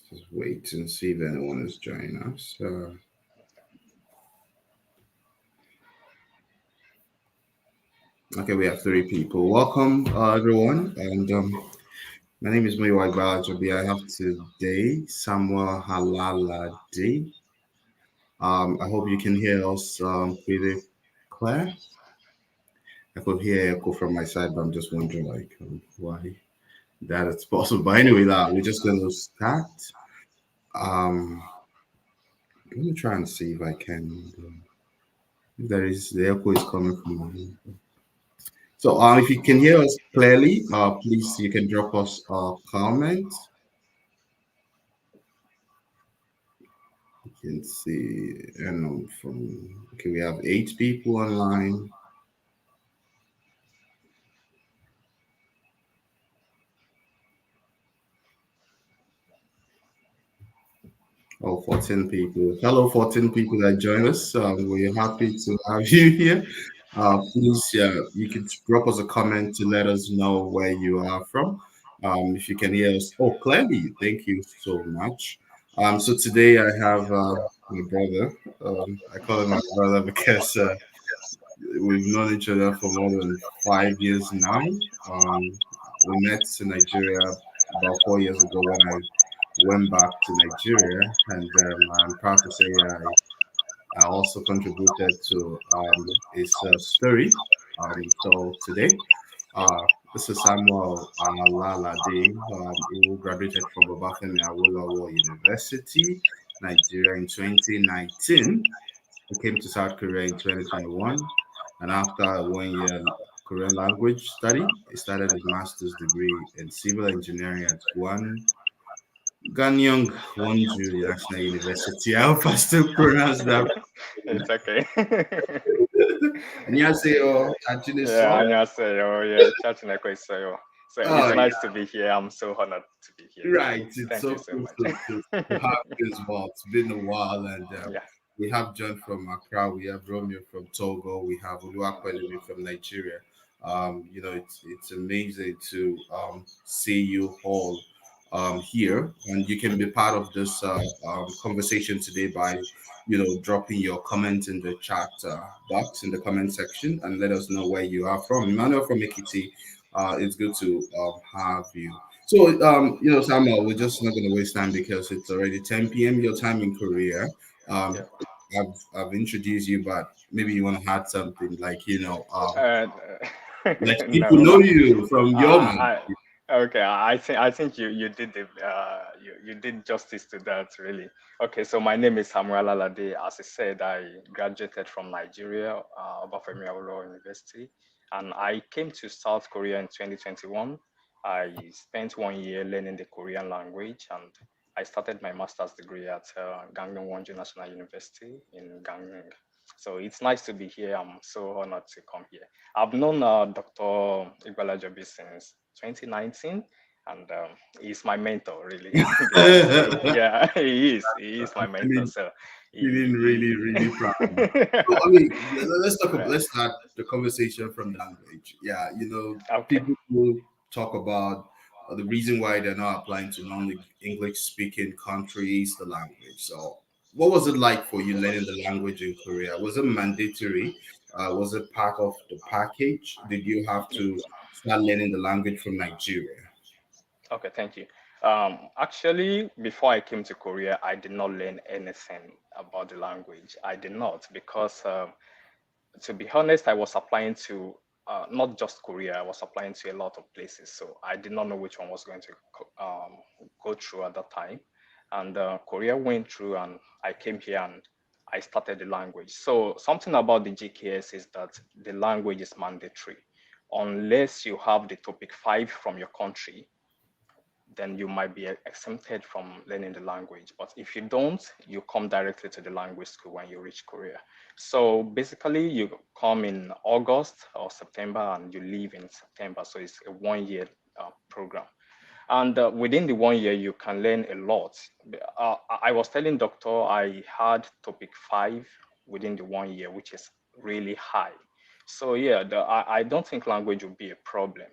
Just wait and see if anyone is joining us. Okay, we have three people. Welcome, everyone. And my name is Muyiwa Balajobi. I have today Samuel Alalade. I hope you can hear us pretty clear. I could hear echo from my side, but I'm just wondering why that is possible. But anyway, we're just going to start. Um, Let me try and see if I can. If there is the echo is coming from my end. So, if you can hear us clearly, please you can drop us a comment. You can see, and from okay, we have 8 people online. Oh, 14 people. Hello, 14 people that join us. We're happy to have you here. Please, you can drop us a comment to let us know where you are from. If you can hear us, oh, clearly, thank you so much. So today I have my brother. I call him my brother because we've known each other for more than 5 years now. We met in Nigeria about 4 years ago when I went back to Nigeria, and I'm proud to say I also contributed to his story. So today, this is Samuel Alalade, who graduated from Obafemi Awolowo University, Nigeria in 2019. He came to South Korea in 2021, and after a 1 year Korean language study, he started his master's degree in civil engineering at Ganyong Wonju National University. I hope I still pronounce that. It's okay. 안녕하세요. Actually, Yeah, so. 안녕하세요. Yeah, chatting like 있어요. So it's Oh, nice to be here. I'm so honored to be here. right. It's Thank you so so cool much. to have you as well. It's been a while, and Yeah. we have John from Accra, we have Romeo from Togo, we have Oluwakwelumi from Nigeria. It's amazing to see you all here, and you can be part of this conversation today by dropping your comment in the chat box in the comment section and let us know where you are from. Emmanuel from Ekiti, it's good to have you. So, Samuel, we're just not going to waste time because it's already 10 p.m. your time in Korea. Um, Yeah. I've introduced you, but maybe you want to add something like, Uh, let people no. know you from your mouth. I, okay. I think you did you did justice to that really. Okay. So my name is Samuel Alalade. As I said, I graduated from Nigeria, Obafemi Awolowo University, and I came to South Korea in 2021. I spent 1 year learning the Korean language, and I started my master's degree at Gangneung Wonju National University in Gangneung. So it's nice to be here. I'm so honored to come here. I've known Dr. Igbalajobi since 2019, and he's my mentor, really, because yeah, he is my mentor. feeling, So feeling he really, really proud. So, I mean, let's talk. right. Let's start the conversation from the language. Yeah, Okay. people who talk about the reason why they're not applying to non-English speaking countries, the language. So, what was it like for you learning the language in Korea? Was it mandatory? Was it part of the package? Did you have to start learning the language from Nigeria? Okay, thank you. Actually, before I came to Korea, I did not learn anything about the language. I did not because to be honest, I was applying to not just Korea, I was applying to a lot of places. So I did not know which one was going to go through at that time. And Korea went through, and I came here and I started the language. So something about the GKS is that the language is mandatory. Unless you have the topic 5 from your country, then you might be exempted from learning the language. But if you don't, you come directly to the language school when you reach Korea. So basically, you come in August or September and you leave in September. So it's a 1 year program. And within the 1 year, you can learn a lot. I was telling doctor I had topic 5 within the 1 year, which is really high. So yeah, I don't think language will be a problem.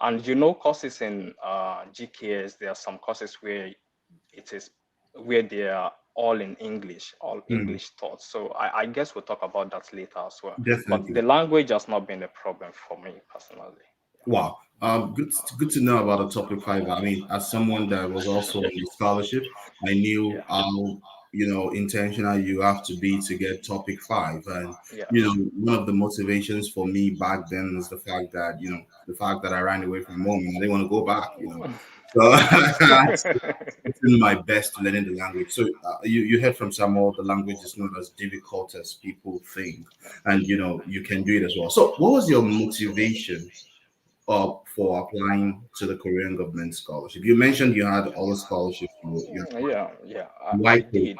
And courses in GKS, there are some courses where it is where they are all in English, all Mm, English taught. So I guess we'll talk about that later as well. But definitely. the language has not been a problem for me personally. Wow. Good to know about the topic five. I mean, as someone that was also on the scholarship, I knew Yeah, how, intentional you have to be to get topic five. And, yeah, one of the motivations for me back then is the fact that I ran away from home and I didn't want to go back. So I had to put in my best to learning the language. So you heard from Samuel, the language is not as difficult as people think, and you can do it as well. So what was your motivation for applying to the Korean government scholarship? You mentioned you had all the scholarships you applied. yeah, yeah. I Why Korea? did.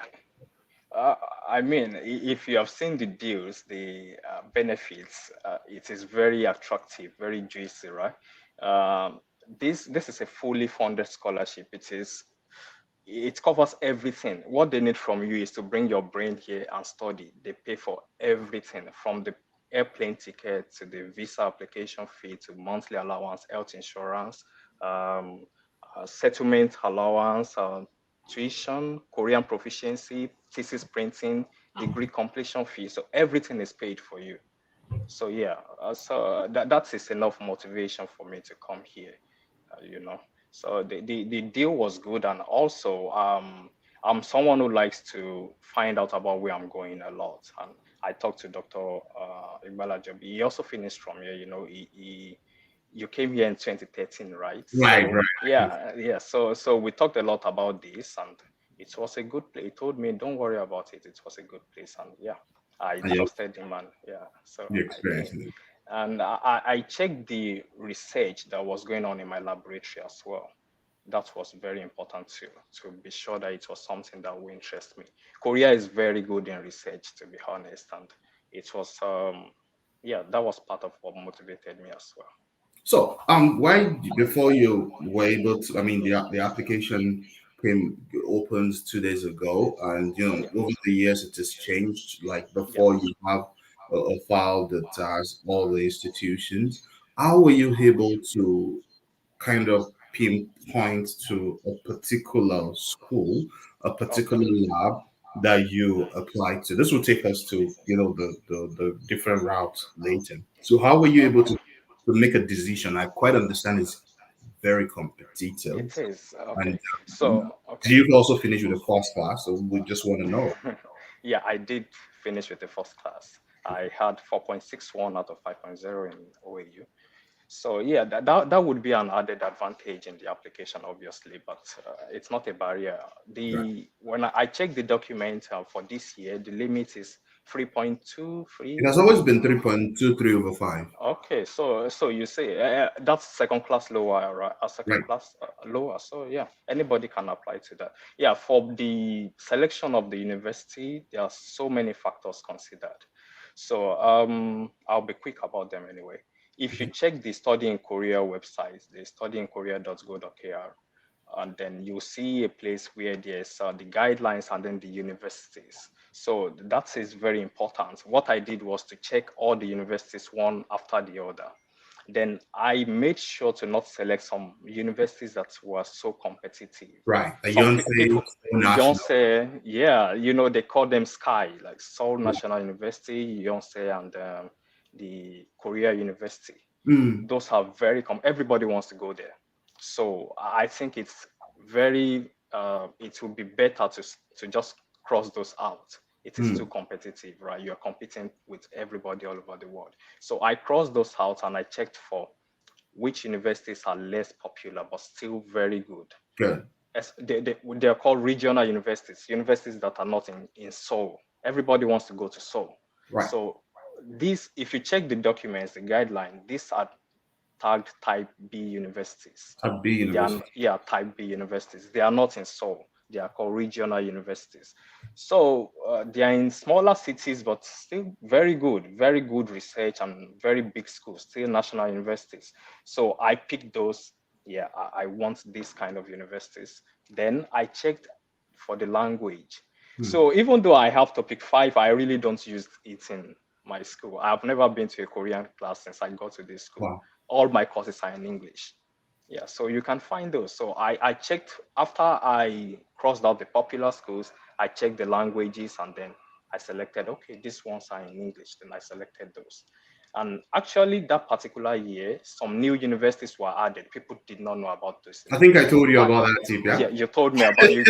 Uh, I mean, if you have seen the deals, the benefits, it is very attractive, very juicy, right? Um, this is a fully funded scholarship. It covers everything. What they need from you is to bring your brain here and study. They pay for everything from the airplane ticket to the visa application fee to monthly allowance, health insurance, um, settlement allowance, tuition, Korean proficiency, thesis printing, degree completion fee. So everything is paid for you. So yeah, that is enough motivation for me to come here, you know. So the deal was good, and also I'm someone who likes to find out about where I'm going a lot. And I talked to Dr. Igbala. He also finished from here, you came here in 2013, right? Right, So right. yeah. So we talked a lot about this, and it was a good place. He told me, "Don't worry about it. It was a good place." And yeah, I And trusted him, and yeah, so you I experience came. it. And I checked the research that was going on in my laboratory as well. That was very important to be sure that it was something that would interest me. Korea is very good in research, to be honest, and it was yeah, that was part of what motivated me as well. So, why before you were able to? I mean, the application came opens 2 days ago, and Yeah, over the years it has changed. Like yeah. before, you have a file that has all the institutions. How were you able to kind of pinpoint to a particular school, a Okay. particular lab that you applied to? This will take us to the different routes later. So how were you able Okay. to make a decision? I quite understand it's very competitive, It is and okay. So do okay. you also finish with a first class? So we just want to know. Yeah, I did finish with the first class. I had 4.61 out of 5.0 in OAU. So yeah, that would be an added advantage in the application, obviously, but it's not a barrier. Right. The when I checked the document for this year, the limit is It 3.23. has always been 3.23 over 5. Okay, so you say that's second class lower, right? A second Right. class lower. So yeah, anybody can apply to that. Yeah, for the selection of the university, there are so many factors considered. So I'll be quick about them anyway. If you Okay. check the Study in Korea website, the studyinkorea.go.kr, and then you see a place where there's the guidelines and then the universities. So that is very important. What I did was to check all the universities one after the other. Then I made sure to not select some universities that were so competitive. Right. A Some Yonsei people, national. Yonsei, yeah, they call them Sky, like Seoul National University, Yonsei, and the Korea University. Mm, Those are very everybody wants to go there. So I think it's very it would be better to just cross those out. It is too mm, competitive, right? You're competing with everybody all over the world. So I crossed those out and I checked for which universities are less popular but still very good. good. As they are called regional universities, universities that are not in Seoul. Everybody wants to go to Seoul. Right. So these, if you check the documents, the guideline, these are tagged type B universities. At B They are, University. yeah, type B universities. They are not in Seoul. They are called regional universities. So they are in smaller cities, but still very good research and very big schools, still national universities. So I picked those. Yeah, I want this kind of universities. Then I checked for the language. Hmm. So even though I have topic five, I really don't use it in my school. I've never been to a Korean class since I got to this school. Wow. All my courses are in English. Yeah, so you can find those. So I checked after I crossed out the popular schools. I checked the languages, and then I selected, okay, these ones are in English. Then I selected those. And actually, that particular year, some new universities were added. People did not know about those I things. think I told you I, about that tip, yeah, yeah? you told me about you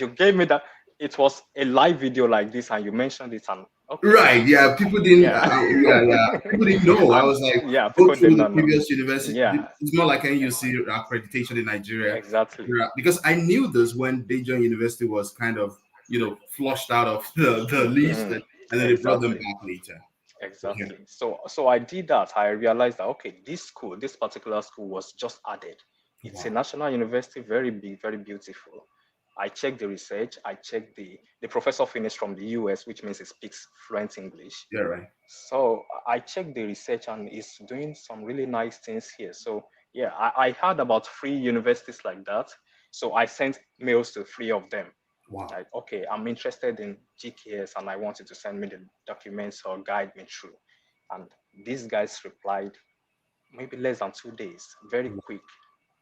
gave me that. It was a live video like this, and you mentioned it, and okay, Right, yeah. People didn't, yeah, yeah, yeah. People didn't know. I and was like, yeah, go people did through the not know. previous university. Yeah, It's not like NUC accreditation in Nigeria. exactly. Yeah, because I knew this when Daejeon University was kind of, flushed out of the list, Mhm. and then they brought them Exactly. back later. Okay. Exactly. So I did that. I realized that okay, this school, this particular school was just added. It's a Wow. national university, very big, very beautiful. I checked the research. I checked the professor finished from the US, which means he speaks fluent English. Yeah, right. So I checked the research and he's doing some really nice things here. So yeah, I heard about free universities like that. So I sent mails to three of them. Wow. Like, okay, I'm interested in GKS and I want you to send me the documents or guide me through. And these guys replied maybe less than 2 days, very quick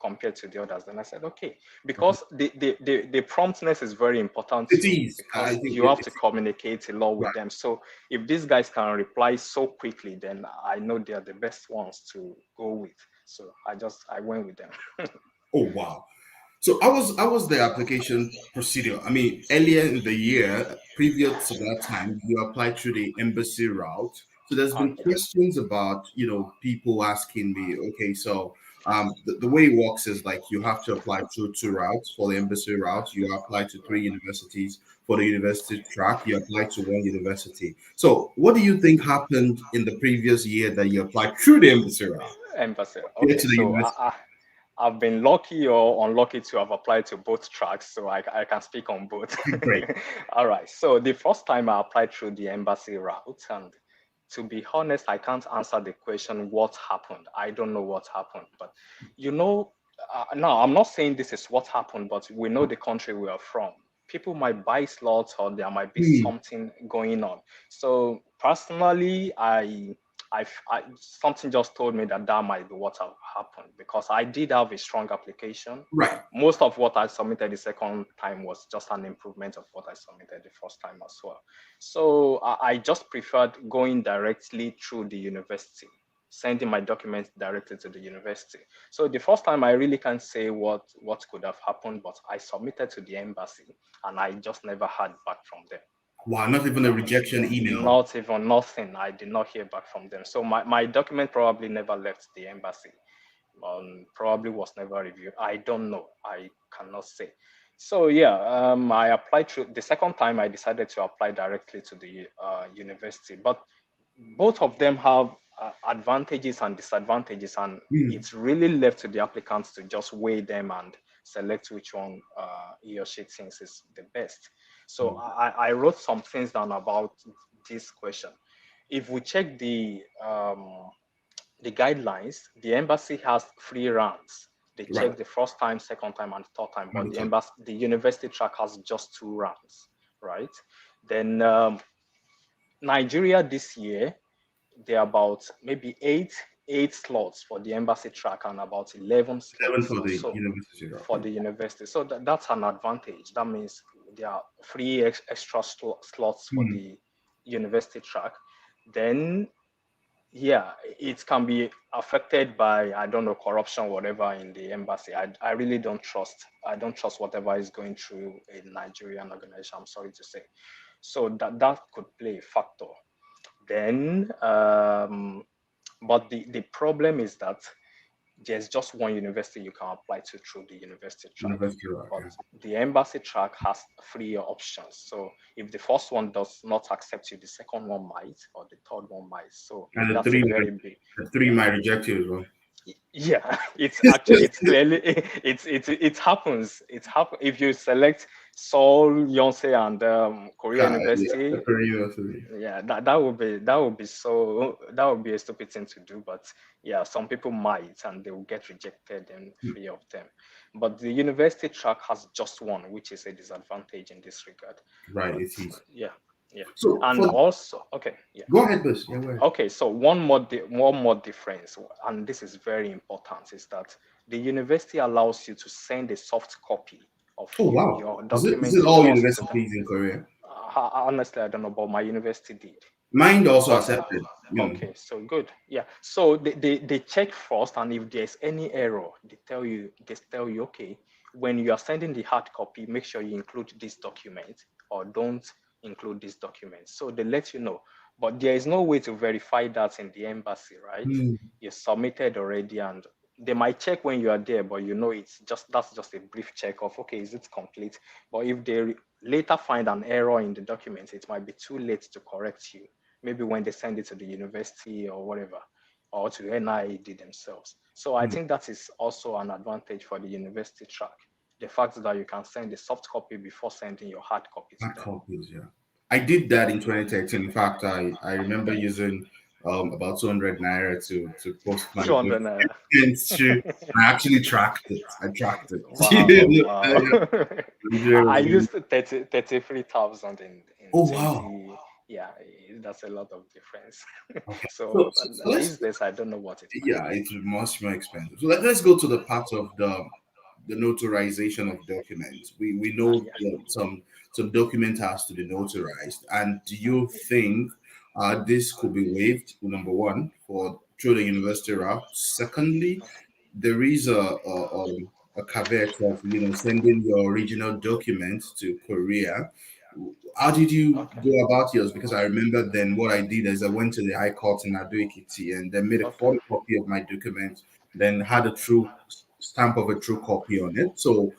compared to the others. Then I said, okay, because the promptness is very important It too, is. I because think you have to communicate a lot with them. So if these guys can reply so quickly, then I know they are the best ones to go with. So I went with them. oh wow. So I was the application procedure. I mean, earlier in the year, previous to that time, you applied through the embassy route. So there's been Okay. questions about, people asking me, okay, so the way it works is like you have to apply through two routes. For the embassy route, you apply to three universities. For the university track, you apply to one university. So what do you think happened in the previous year that you applied through the embassy route? Embassy. Get Okay, to the so university. I've been lucky or unlucky to have applied to both tracks, so I can speak on both. Great. All right. So the first time I applied through the embassy route, and to be honest, I can't answer the question what happened. I don't know what happened, but you know, no, I'm not saying this is what happened, but we know the country we are from. People might buy slots, or there might be Hmm. something going on. So personally, something just told me that that might be what have happened because I did have a strong application. Right. Most of what I submitted the second time was just an improvement of what I submitted the first time as well. So I just preferred going directly through the university, sending my documents directly to the university. So the first time I really can't say what could have happened, but I submitted to the embassy and I just never heard back from them. Wow, not even a rejection email. Not even nothing. I did not hear back from them. So my document probably never left the embassy. Probably was never reviewed. I don't know. I cannot say. So yeah, I applied through the second time. I decided to apply directly to the university, but both of them have advantages and disadvantages, and Hmm. it's really left to the applicants to just weigh them and select which one he or she thinks is the best. So Wow. I wrote some things down about this question. If we check the guidelines, the embassy has three rounds. They Right. check the first time, second time, and third time, but the Wonderful. embassy, the university track has just two rounds, right? Then Nigeria this year, there are about maybe eight slots for the embassy track and about 11 Seven slots for the so university route. for the university. So that's an advantage. That means there are three extra slots for Hmm. the university track. Then yeah, it can be affected by I don't know corruption, whatever in the embassy. I really don't trust. I don't trust whatever is going through a Nigerian organization. I'm sorry to say. So that could play a factor. Then, but the problem is that there's just one university you can apply to through the university track. University route. But Yeah. the embassy track has three options. So if the first one does not accept you, the second one might, or the third one might. So And that's a very big, the three yeah. might reject you as well. Yeah, it's actually it's clearly it happens. It happen if you select Seoul, Yonsei, and Korea Yeah, University. Korea University. Yeah, that would be so that would be a stupid thing to do. But yeah, some people might, and they will get rejected in Hmm. three of them. But the university track has just one, which is a disadvantage in this regard. Right, But it is. yeah, yeah, So and for also okay, yeah. go ahead, boss. Yeah, go ahead. Okay, so one more difference, and this is very important, is that the university allows you to send a soft copy of Oh you, wow. your Is it documents, a all trust to them. universities in Korea? Honestly, I don't know, but my university did. Mine also But accepted, you know. okay, so good. Yeah. So they check first, and if there's any error, they tell you, okay, when you are sending the hard copy, make sure you include this document or don't include this document. So they let you know. But there is no way to verify that in the embassy, right? Hmm. You submitted already, and they might check when you are there, but it's just that's just a brief check of, okay, is it complete? But if they later find an error in the document, it might be too late to correct you, maybe when they send it to the university or whatever, or to NIED themselves. So I Hmm. think that is also an advantage for the university track. The fact that you can send a soft copy before sending your hard copy to Hard them. copies, yeah. I did that in 2013. In fact, I remember using about 200 naira to post my 200 naira. documents to. I actually tracked it. I tracked it. Wow, wow. I, Nigeria I was really- used 33,000 in Oh wow. 20. Yeah, that's a lot of difference. Okay. So So let's these days, I don't know what it might yeah, be. it's much more expensive. So let's go to the part of the notarization of documents. We know Yeah. that some document has to be notarized. And do you think this could be waived? Number one, for through the university route. Secondly, there is a caveat of sending your original documents to Korea. How did you Okay. go about yours? Because I remember then what I did is I went to the High Court in Ado-Ekiti and then made a Okay. photocopy of my documents, then had a true stamp of a true copy on it. So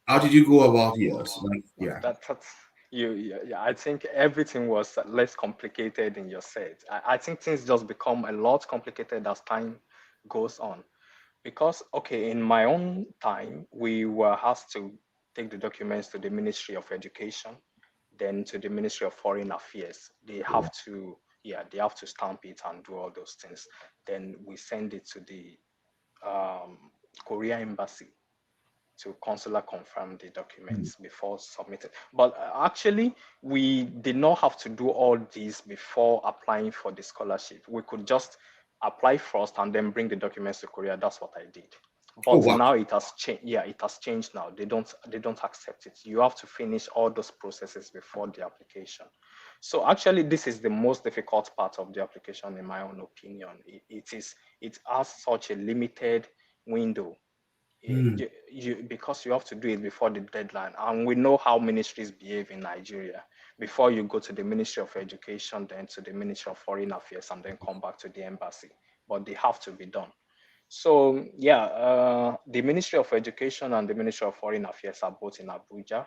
how did you go about yours? Like, yeah. That's you. Yeah, I think everything was less complicated in your set. I think things just become a lot complicated as time goes on. Because, okay, in my own time, we were asked to take the documents to the Ministry of Education, then to the Ministry of Foreign Affairs. They have to stamp it and do all those things. Then we send it to the um, Korea Embassy to consular confirm the Hmm. documents before submitting. But actually, we did not have to do all these before applying for the scholarship. We could just apply first and then bring the documents to Korea. That's what I did. Oh But wow. now it has changed. Yeah, it has changed now. They don't accept it. You have to finish all those processes before the application. So actually, this is the most difficult part of the application, in my own opinion. It has such a limited window, Hmm. because you have to do it before the deadline. And we know how ministries behave in Nigeria. Before you go to the Ministry of Education, then to the Ministry of Foreign Affairs, and then come back to the embassy. But they have to be done. So yeah, the Ministry of Education and the Ministry of Foreign Affairs are both in Abuja.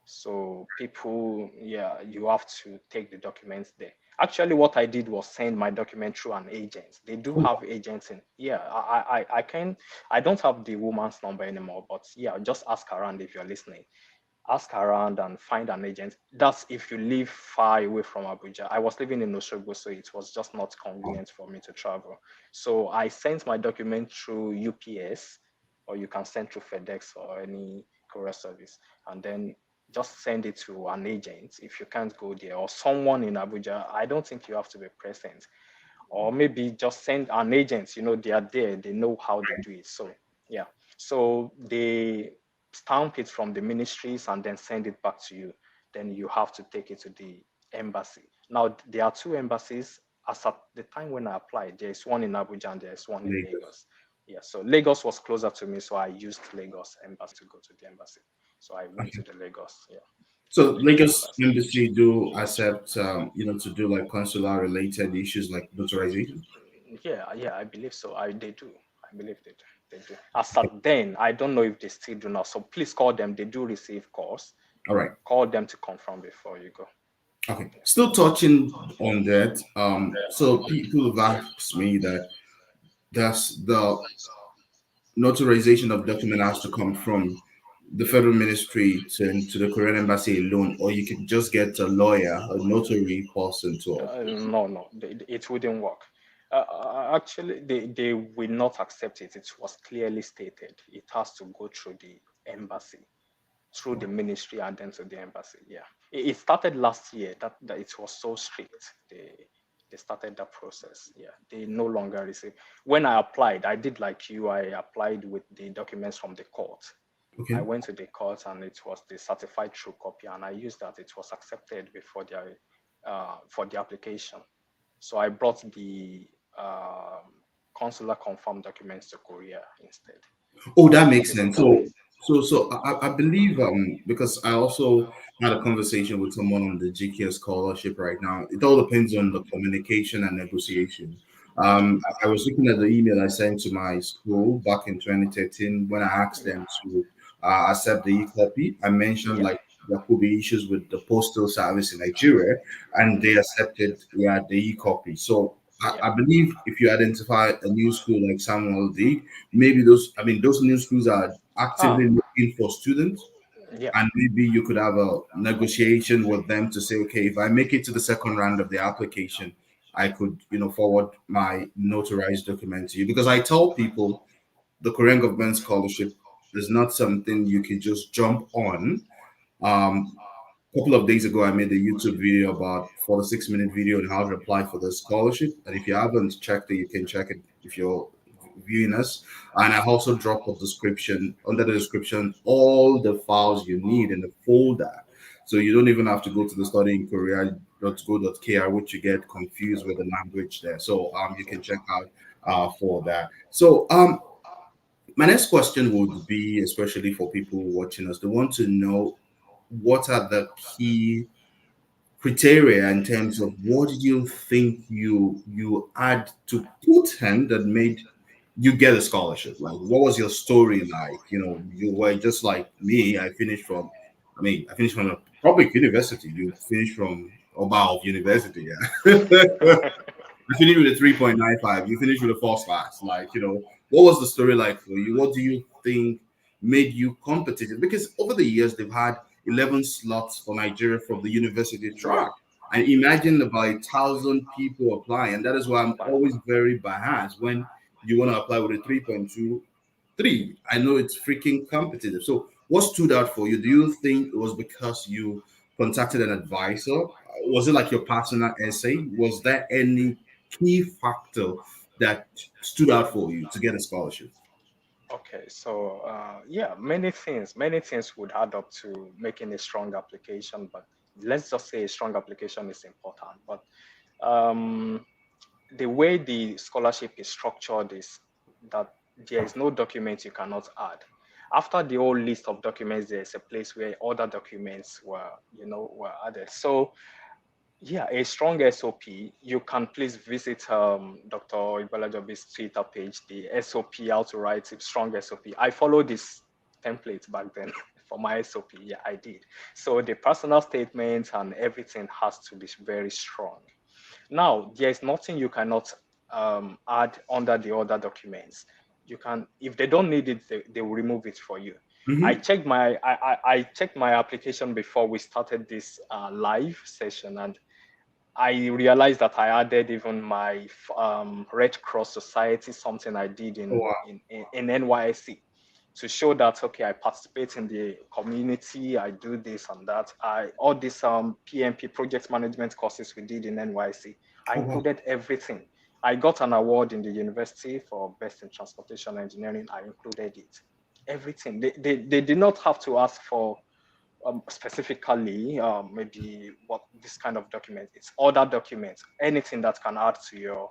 So people, yeah, you have to take the documents there. Actually, what I did was send my document through an agent. They do Oh, have agents in. Yeah, I don't have the woman's number anymore, but yeah, just ask around if you're listening. Ask around and find an agent. That's if you live far away from Abuja. I was living in Osogbo, so it was just not wow. convenient for me to travel. So I sent my document through UPS, or you can send through FedEx or any courier service, and then just send it to an agent if you can't go there, or someone in Abuja. I don't think you have to be present, or maybe just send an agent. They are there, they know how they do it. So yeah, so they stamp it from the ministries and then send it back to you. Then you have to take it to the embassy. Now there are two embassies. As at the time when I applied, there is one in Abuja and there is one in Lagos. Lagos. Yeah, so Lagos was closer to me, so I used Lagos embassy to go to the embassy. So I went to the Lagos, yeah, So Lagos Lagos embassy. embassy do accept to do like consular related issues like notarization. Yeah, yeah, I believe so. They do. I believe they do. They do. As at then, I don't know if they still do now. So please call them. They do receive calls. All right. Call them to confirm before you go. Okay. Still touching on that. So people have asked me that that's the notarization of document has to come from the federal ministry to the Korean embassy alone, or you could just get a lawyer, a notary person to. No, no, it wouldn't work. Actually, they will not accept it. It was clearly stated. It has to go through the embassy, through the ministry, and then to the embassy. Yeah, it started last year. That it was so strict. They started that process. Yeah, they no longer receive. When I applied, I did like you. I applied with the documents from the court. I Okay. went to the court and it was the certified true copy, and I used that. It was accepted before the for the application. So I brought the consular confirmed documents to Korea instead. Oh, that So makes sense. typically, So I believe because I also had a conversation with someone on the GK scholarship right now. It all depends on the communication and negotiation. I was looking at the email I sent to my school back in 2013 when I asked yeah, them to accept the e-copy. I mentioned yeah, like there could be issues with the postal service in Nigeria, and they accepted the e-copy. So yeah, I believe if you identify a new school like Samuel Alalade, maybe those new schools are actively um, looking for students, yeah, and maybe you could have a negotiation with them to say, okay, if I make it to the second round of the application, I could forward my notarized document to you, because I tell people the Korean government scholarship is not something you can just jump on. um Couple of days ago, I made a YouTube video about 4 to 6 minute video on how to apply for the scholarship. And if you haven't checked it, you can check it if you're viewing us. And I also dropped a description under the description all the files you need in the folder. So you don't even have to go to the study in Korea.go.kr, which you get confused with the language there. So you can check out for that. So my next question would be, especially for people watching us, they want to know what are the key criteria in terms of what did you think you had to put in that made you get a scholarship? Like, what was your story like? You were just like me. I finished from a public university. You finished from Oba University, yeah. You finished with a 3.95. You finished with a first class. Like, what was the story like for you? What do you think made you competitive? Because over the years, they've had 11 slots for Nigeria from the university yeah. track. And imagine about 1,000 people applying. And that is why I'm Apply. always very biased when you want to apply with a 3.23. I know it's freaking competitive. So, what stood out for you? Do you think it was because you contacted an advisor? Was it like your personal essay? Was there any key factor that stood out for you to get a scholarship? Okay, so yeah, many things would add up to making a strong application, but let's just say a strong application is important. But um, the way the scholarship is structured is that there is no document you cannot add. After the whole list of documents, there's a place where other documents were added. So yeah, a strong SOP. You can please visit Dr. Ibalajobi's Twitter page, the SOP, how to write a strong SOP. I followed this template back then for my SOP. Yeah, I did. So the personal statements and everything has to be very strong. Now, there's nothing you cannot add under the other documents. You can, if they don't need it, they will remove it for you. Mm-hmm. I checked my application before we started this live session, and I realized that I added even my Red Cross Society, something I did Oh, in, wow. in NYSC, to show that okay, I participate in the community, I do this and that. I all these PMP project management courses we did in NYC, I Oh, wow. included everything. I got an award in the university for best in transportation engineering. I included it, everything. They did not have to ask for specifically maybe what this kind of document. It's other documents. Anything that can add to your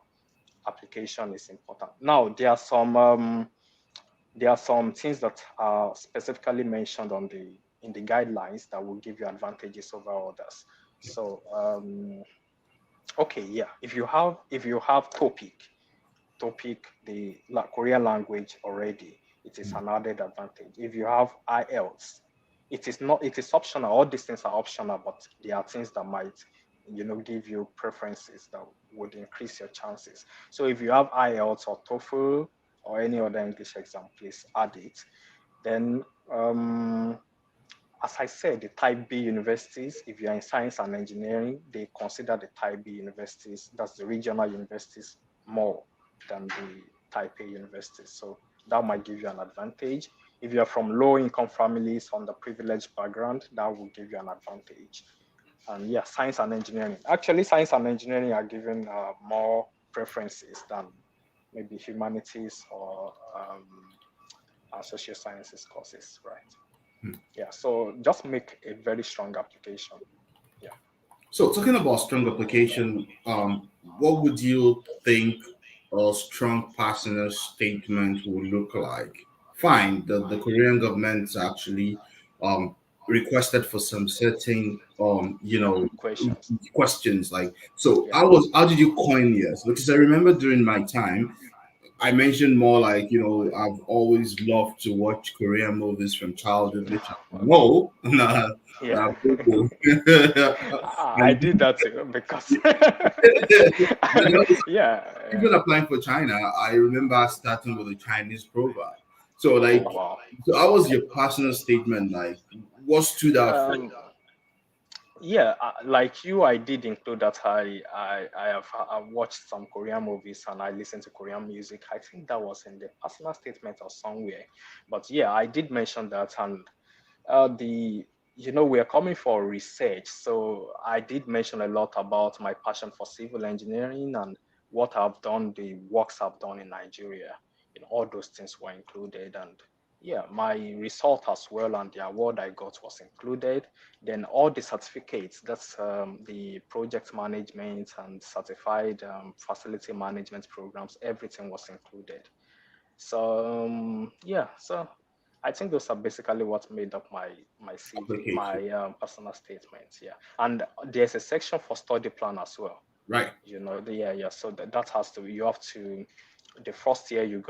application is important. Now there are some things that are specifically mentioned on the in the guidelines that will give you advantages over others. So okay, yeah, if you have topic the Korean language already, it is an added advantage. If you have IELTS, it is optional. All these things are optional, but there are things that might give you preferences that would increase your chances. So if you have IELTS or TOEFL or any other English exam, please add it. Then as I said, the type B universities, if you are in science and engineering, they consider the type B universities, that's the regional universities, more than the type A universities. So that might give you an advantage. If you're from low income families on the privileged background, that will give you an advantage. And yeah, science and engineering. Actually, science and engineering are given more preferences than maybe humanities or social sciences courses, right? Yeah, so just make a very strong application. Yeah. So, talking about strong application, what would you think a strong personal statement would look like? Fine, the Korean government actually requested for some certain Questions. questions. Like, so Yeah. how did you coin yours? Because I remember during my time, I mentioned more like, I've always loved to watch Korean movies from childhood, which I Okay. know. Nah, Yeah. boo-boo. I And did that too because when I was yeah, even yeah. applying for China, I remember starting with a Chinese proverb. So, Oh like, wow. so how was your personal statement? Like, what stood out for you? Um, yeah, like you, I did include that I have watched some Korean movies and I listen to Korean music. I think that was in the personal statement or somewhere. But yeah, I did mention that, and the we are coming for research, so I did mention a lot about my passion for civil engineering and what I've done, the works I've done in Nigeria. All those things were included, and yeah, my result as well and the award I got was included. Then all the certificates, that's the project management and certified facility management programs, everything was included. So yeah, so I think those are basically what made up my CV, Application, my personal statements. Yeah, and there's a section for study plan as well. right? Yeah. So that has to, you have to, the first year you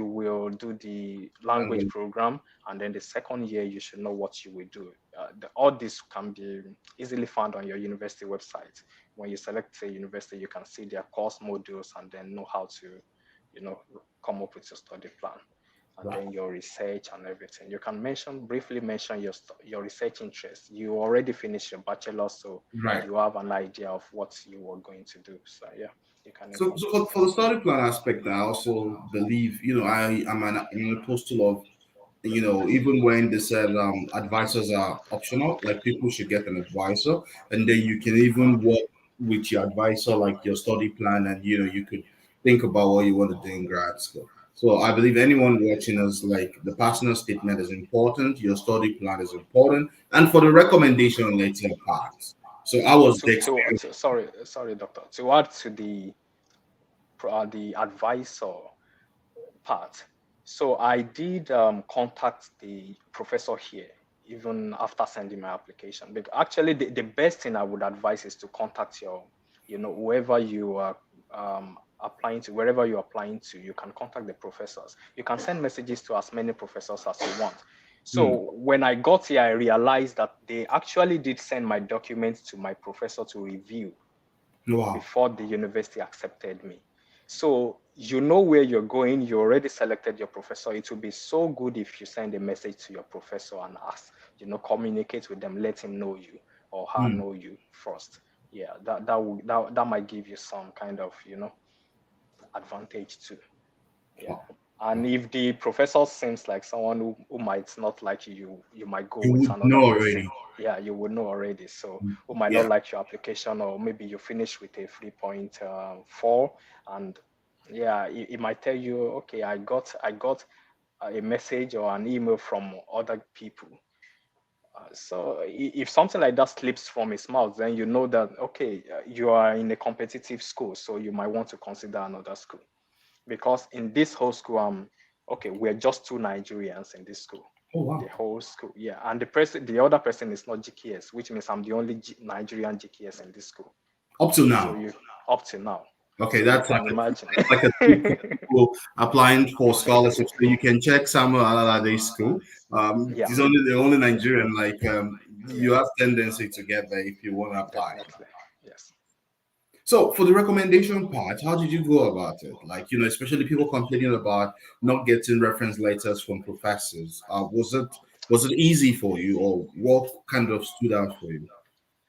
will do the language Language, program, and then the second year you should know what you will do. All this can be easily found on your university website. When you select a university, you can see their course modules and then know how to, you know, come up with your study plan, and right? then your research and everything. You can briefly mention your research interest. You already finished your bachelor, so Right. you have an idea of what you are going to do. So yeah, you can So incorporate for that. the study plan aspect, I also believe, I'm an apostle of, even when they said advisors are optional, like people should get an advisor, and then you can even work with your advisor, like your study plan, and you could think about what you want to do in grad school. So I believe anyone watching us, like the personal statement is important, your study plan is important, and for the recommendation letter part. So I was the experience. Sorry, doctor. To add to the advisor part. So I did contact the professor here even after sending my application. Because actually, the best thing I would advise is to contact whoever you are applying to, wherever you're applying to, you can contact the professors. You can send messages to as many professors as you want. Hmm. So when I got here, I realized that they actually did send my documents to my professor to review Wow. before the university accepted me. So you know where you're going, you already selected your professor. It will be so good if you send a message to your professor and ask, communicate with them, let him know you or her Hmm. know you first. Yeah, that might give you some kind of, advantage too. Yeah. Wow. And if the professor seems like someone who might not like you, you might go You with would another know person. already. Yeah, you would know already. So who might not Yeah. like your application, or maybe you finish with a 3.4, and yeah, it might tell you, okay, I got a message or an email from other people. So if something like that slips from his mouth, then you know that okay, you are in a competitive school, so you might want to consider another school, because in this whole school, okay, we're just two Nigerians in this school, Oh the wow. whole school, yeah. And the other person is not GKS, which means I'm the only Nigerian GKS in this school. Up till So now. you up to now, Okay, so you that's can imagine. like a tip for people applying for scholarships. So you can check Samuel Alalade school. Yeah, He's only the only yeah, Nigerian. Like yeah, you have tendency to get there if you want to apply. definitely, yes. So for the recommendation part, how did you go about it? Like especially people complaining about not getting reference letters from professors. Was it easy for you, or what kind of stood out for you?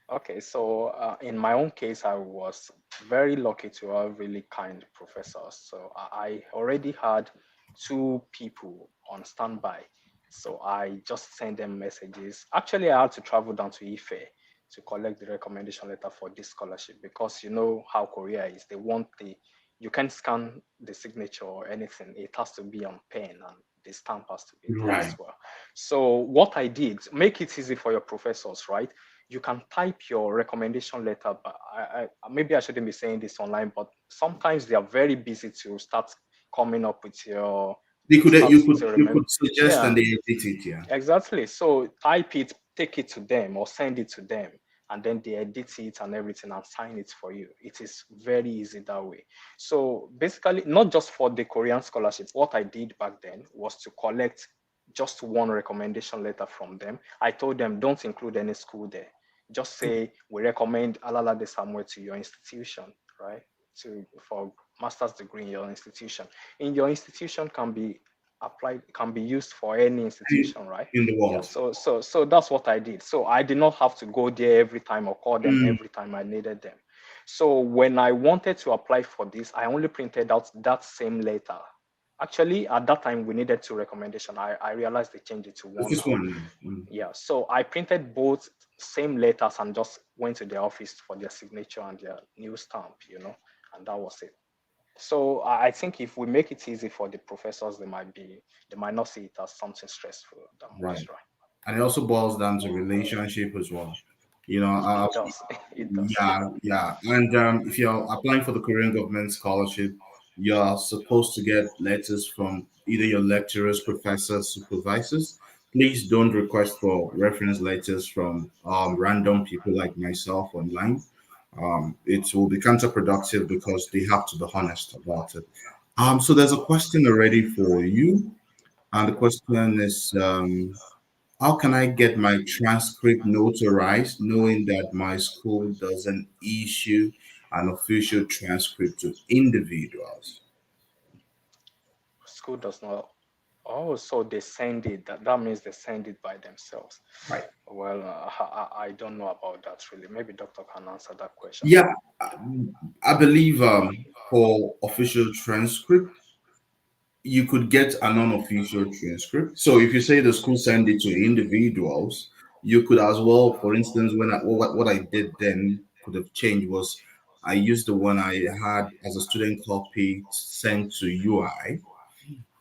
Okay, so in my own case, I was very lucky to have really kind professors. So I already had two people on standby. So I just sent them messages. Actually, I had to travel down to Ife to collect the recommendation letter for this scholarship, because you know how Korea is. They want you can't scan the signature or anything. It has to be on pen, and The stamp has to be there as Right. well. So what I did, make it easy for your professors, right? You can type your recommendation letter, but maybe I shouldn't be saying this online, but sometimes they are very busy to start coming up with your They could start you could to you remember. could suggest Yeah, and they edit it, yeah. exactly. So type it, take it to them or send it to them, and then they edit it and everything and sign it for you. It is very easy that way. So basically, not just for the Korean scholarship, what I did back then was to collect just one recommendation letter from them. I told them, don't include any school there. Just say we recommend Alalade Samuel to your institution, right? To for master's degree in your institution. In your institution can be applied, can be used for any institution, right? In the Yeah, world. so that's what I did. So I did not have to go there every time or call them Mm, every time I needed them. So when I wanted to apply for this, I only printed out that same letter. Actually, at that time we needed two recommendation. I realized they changed it to it's one just now. one. Mm, Yeah, so I printed both same letters and just went to their office for their signature and their new stamp, and that was it. So I think if we make it easy for the professors, they might not see it as something stressful that much, right. right? And it also boils down to relationship as well. You know, It does. It does. yeah, yeah. And if you're applying for the Korean government scholarship, you're supposed to get letters from either your lecturers, professors, supervisors. Please don't request for reference letters from random people like myself online. It will be counterproductive because they have to be honest about it. So there's a question already for you, and the Okay. question is, how can I get my transcript notarized knowing that my school doesn't issue an official transcript to individuals? School does not. Oh, so they send it. That means they send it by themselves. Right. Well, I don't know about that really. Maybe doctor can answer that question. Yeah, I believe for official transcript, you could get a non-official transcript. So if you say the school send it to individuals, you could as well. For instance, when what I did then could have changed was I used the one I had as a student copy sent to UI.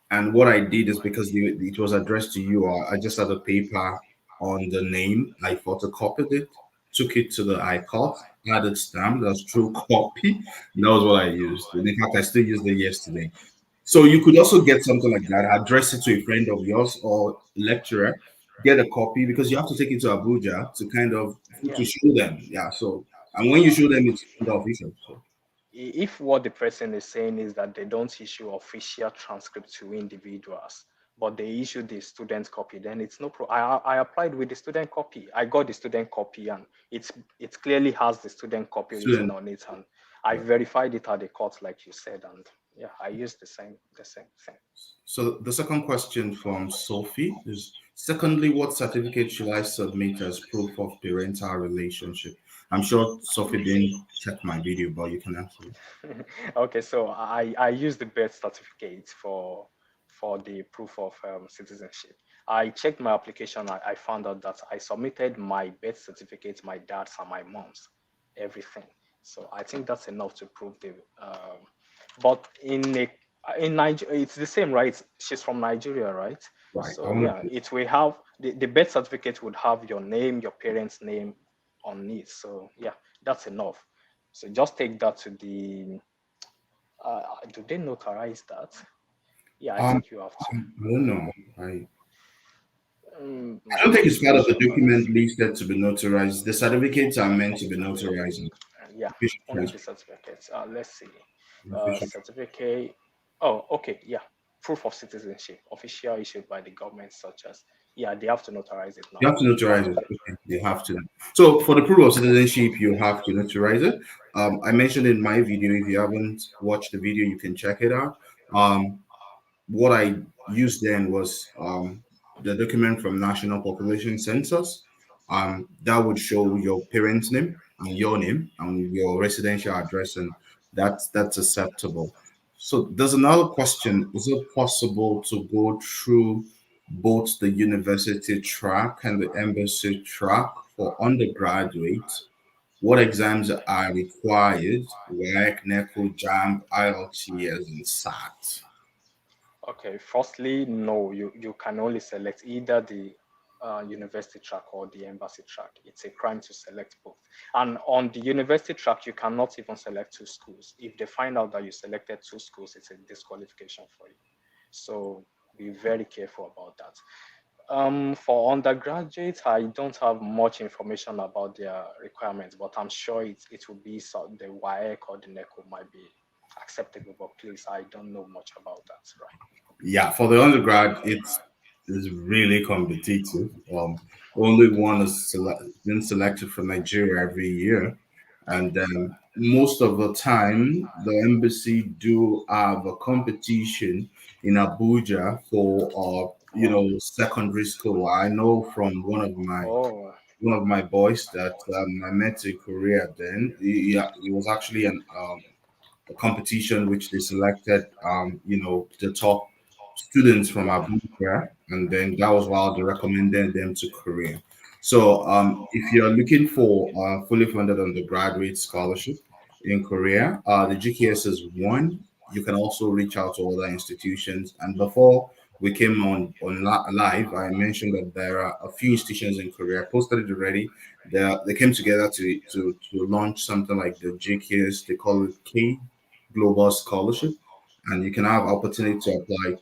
And what I did is because it was addressed to you, I just had a paper on the name. I photocopied it, took it to the iCloud, added stamp. That's true copy. And that was what I used. And in fact, I still used it yesterday. So you could also get something like that, address it to a friend of yours or lecturer, get a copy because you have to take it to Abuja to kind of Yeah. to show them. Yeah. So and when you show them, it's kind of official. So If what the person is saying is that they don't issue official transcript to individuals, but they issue the student copy, then it's no problem. I applied with the student copy. I got the student copy, and it clearly has the student copy written student. on it, and I verified it at the court, like you said, and yeah, I used the same thing. So the second question from Sophie is, secondly, what certificate should I submit as proof of parental relationship? I'm sure Sophie didn't check my video, but you can answer it. Okay, so I use the birth certificate for the proof of citizenship. I checked my application. I found out that I submitted my birth certificate, my dad's and my mom's, everything. So I think that's enough to prove the. But in Nigeria, it's the same, right? She's from Nigeria, right? Right. I So want yeah, to. it will have the birth certificate would have your name, your parents' name on it. So yeah, that's enough. So just take that to the. Do they notarize that? Yeah, I Um, think you have to. I don't know. I don't think I'm it's not part of the sure about that. document listed to be notarized. The certificates are meant to be notarized. Yeah, Official only the transcript. certificates. Let's see. Official. Certificate. Oh, okay. Yeah, proof of citizenship, official issued by the government, such as. Yeah, they have to notarize it You now. have to notarize it. Okay, they have to. So for the proof of citizenship, you have to notarize it. I mentioned in my video. If you haven't watched the video, you can check it out. What I used then was the document from National Population Census. That would show your parents' name and your name and your residential address, and that's acceptable. So there's another question: is it possible to go through both the university track and the embassy track for undergraduates? What exams are required? WEC, NECO, JAMB, IELTS, and SAT? Okay, firstly, no, you can only select either the university track or the embassy track. It's a crime to select both. And on the university track, you cannot even select two schools. If they find out that you selected two schools, it's a disqualification for you. So be very careful about that. For undergraduates, I don't have much information about their requirements, but I'm sure it will be the WAEC or the NECO might be acceptable. But please, I don't know much about that, right? Yeah, for the undergrad, it's really competitive. Only one is been selected for Nigeria every year, and then most of the time, the embassy do have a competition in Abuja for Wow. secondary school. I know from Oh, one of my boys that I met in Korea. Then he was actually an a competition which they selected, the top students from wow. Abuja, and then that was why they recommended them to Korea. So, if you're looking for a fully funded undergraduate scholarship in Korea, the GKS is one. You can also reach out to other institutions. And before we came on live, I mentioned that there are a few institutions in Korea posted it already. They came together to launch something like the GKS. They call it K Global Scholarship, and you can have opportunity to apply.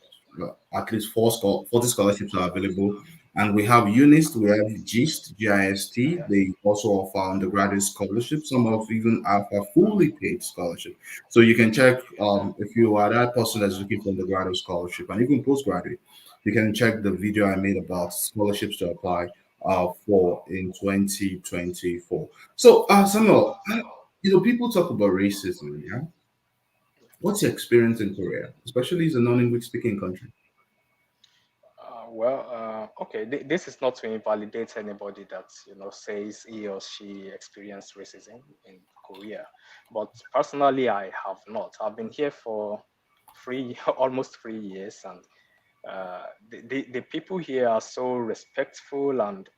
At least 40 scholarships are available, and we have UNIST, we have GIST, GIST. They also offer undergraduate scholarships. Some of even offer fully paid scholarship. So you can check if you are that person that's looking for undergraduate scholarship and even postgraduate. You can check the video I made about scholarships to apply for in 2024. So, Samuel, people talk about racism, yeah? What's your experience in Korea, especially as a non-English speaking country? Okay. This is not to invalidate anybody that says he or she experienced racism in Korea, but personally, I have not. I've been here for almost 3 years, and the people here are so respectful, and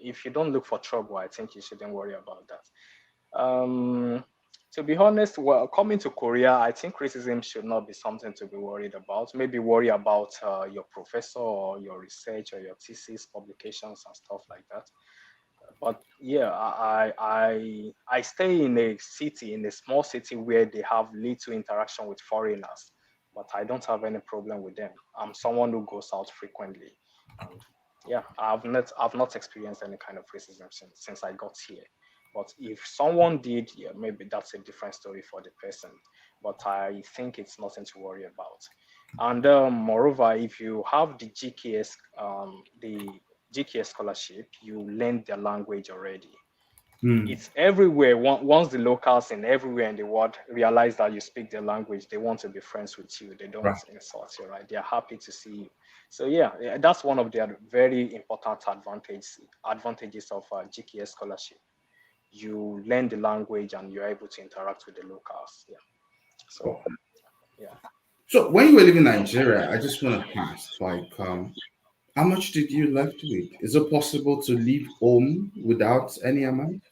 if you don't look for trouble, I think you shouldn't worry about that. Um, to be honest, well, coming to Korea, I think racism should not be something to be worried about. Maybe worry about your professor or your research or your thesis publications and stuff like that. But yeah, I stay in a city, in a small city where they have little interaction with foreigners, but I don't have any problem with them. I'm someone who goes out frequently, and yeah, I've not experienced any kind of racism since I got here. But if someone did, yeah, maybe that's a different story for the person. But I think it's nothing to worry about. And moreover, if you have the GKS scholarship, you learn the language already. Hmm. It's everywhere. Once the locals in everywhere in the world realize that you speak their language, they want to be friends with you. They don't Right. insult you, right? They're happy to see you. So yeah, that's one of the very important advantages of GKS scholarship. You learn the language and you're able to interact with the locals. Yeah. So Oh. yeah. So when you were living in Nigeria, I just want to ask, like, how much did you left with? Is it possible to leave home without any amount?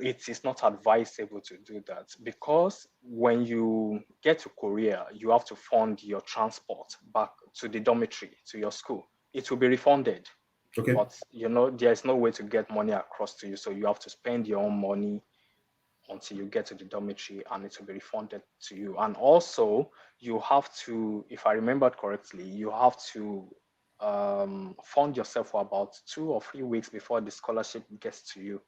It is not advisable to do that because when you get to Korea, you have to fund your transport back to the dormitory, to your school. It will be refunded, Okay. but there's no way to get money across to you. So you have to spend your own money until you get to the dormitory and it will be refunded to you. And also, you have to, if I remembered correctly, you have to fund yourself for about 2 or 3 weeks before the scholarship gets to you.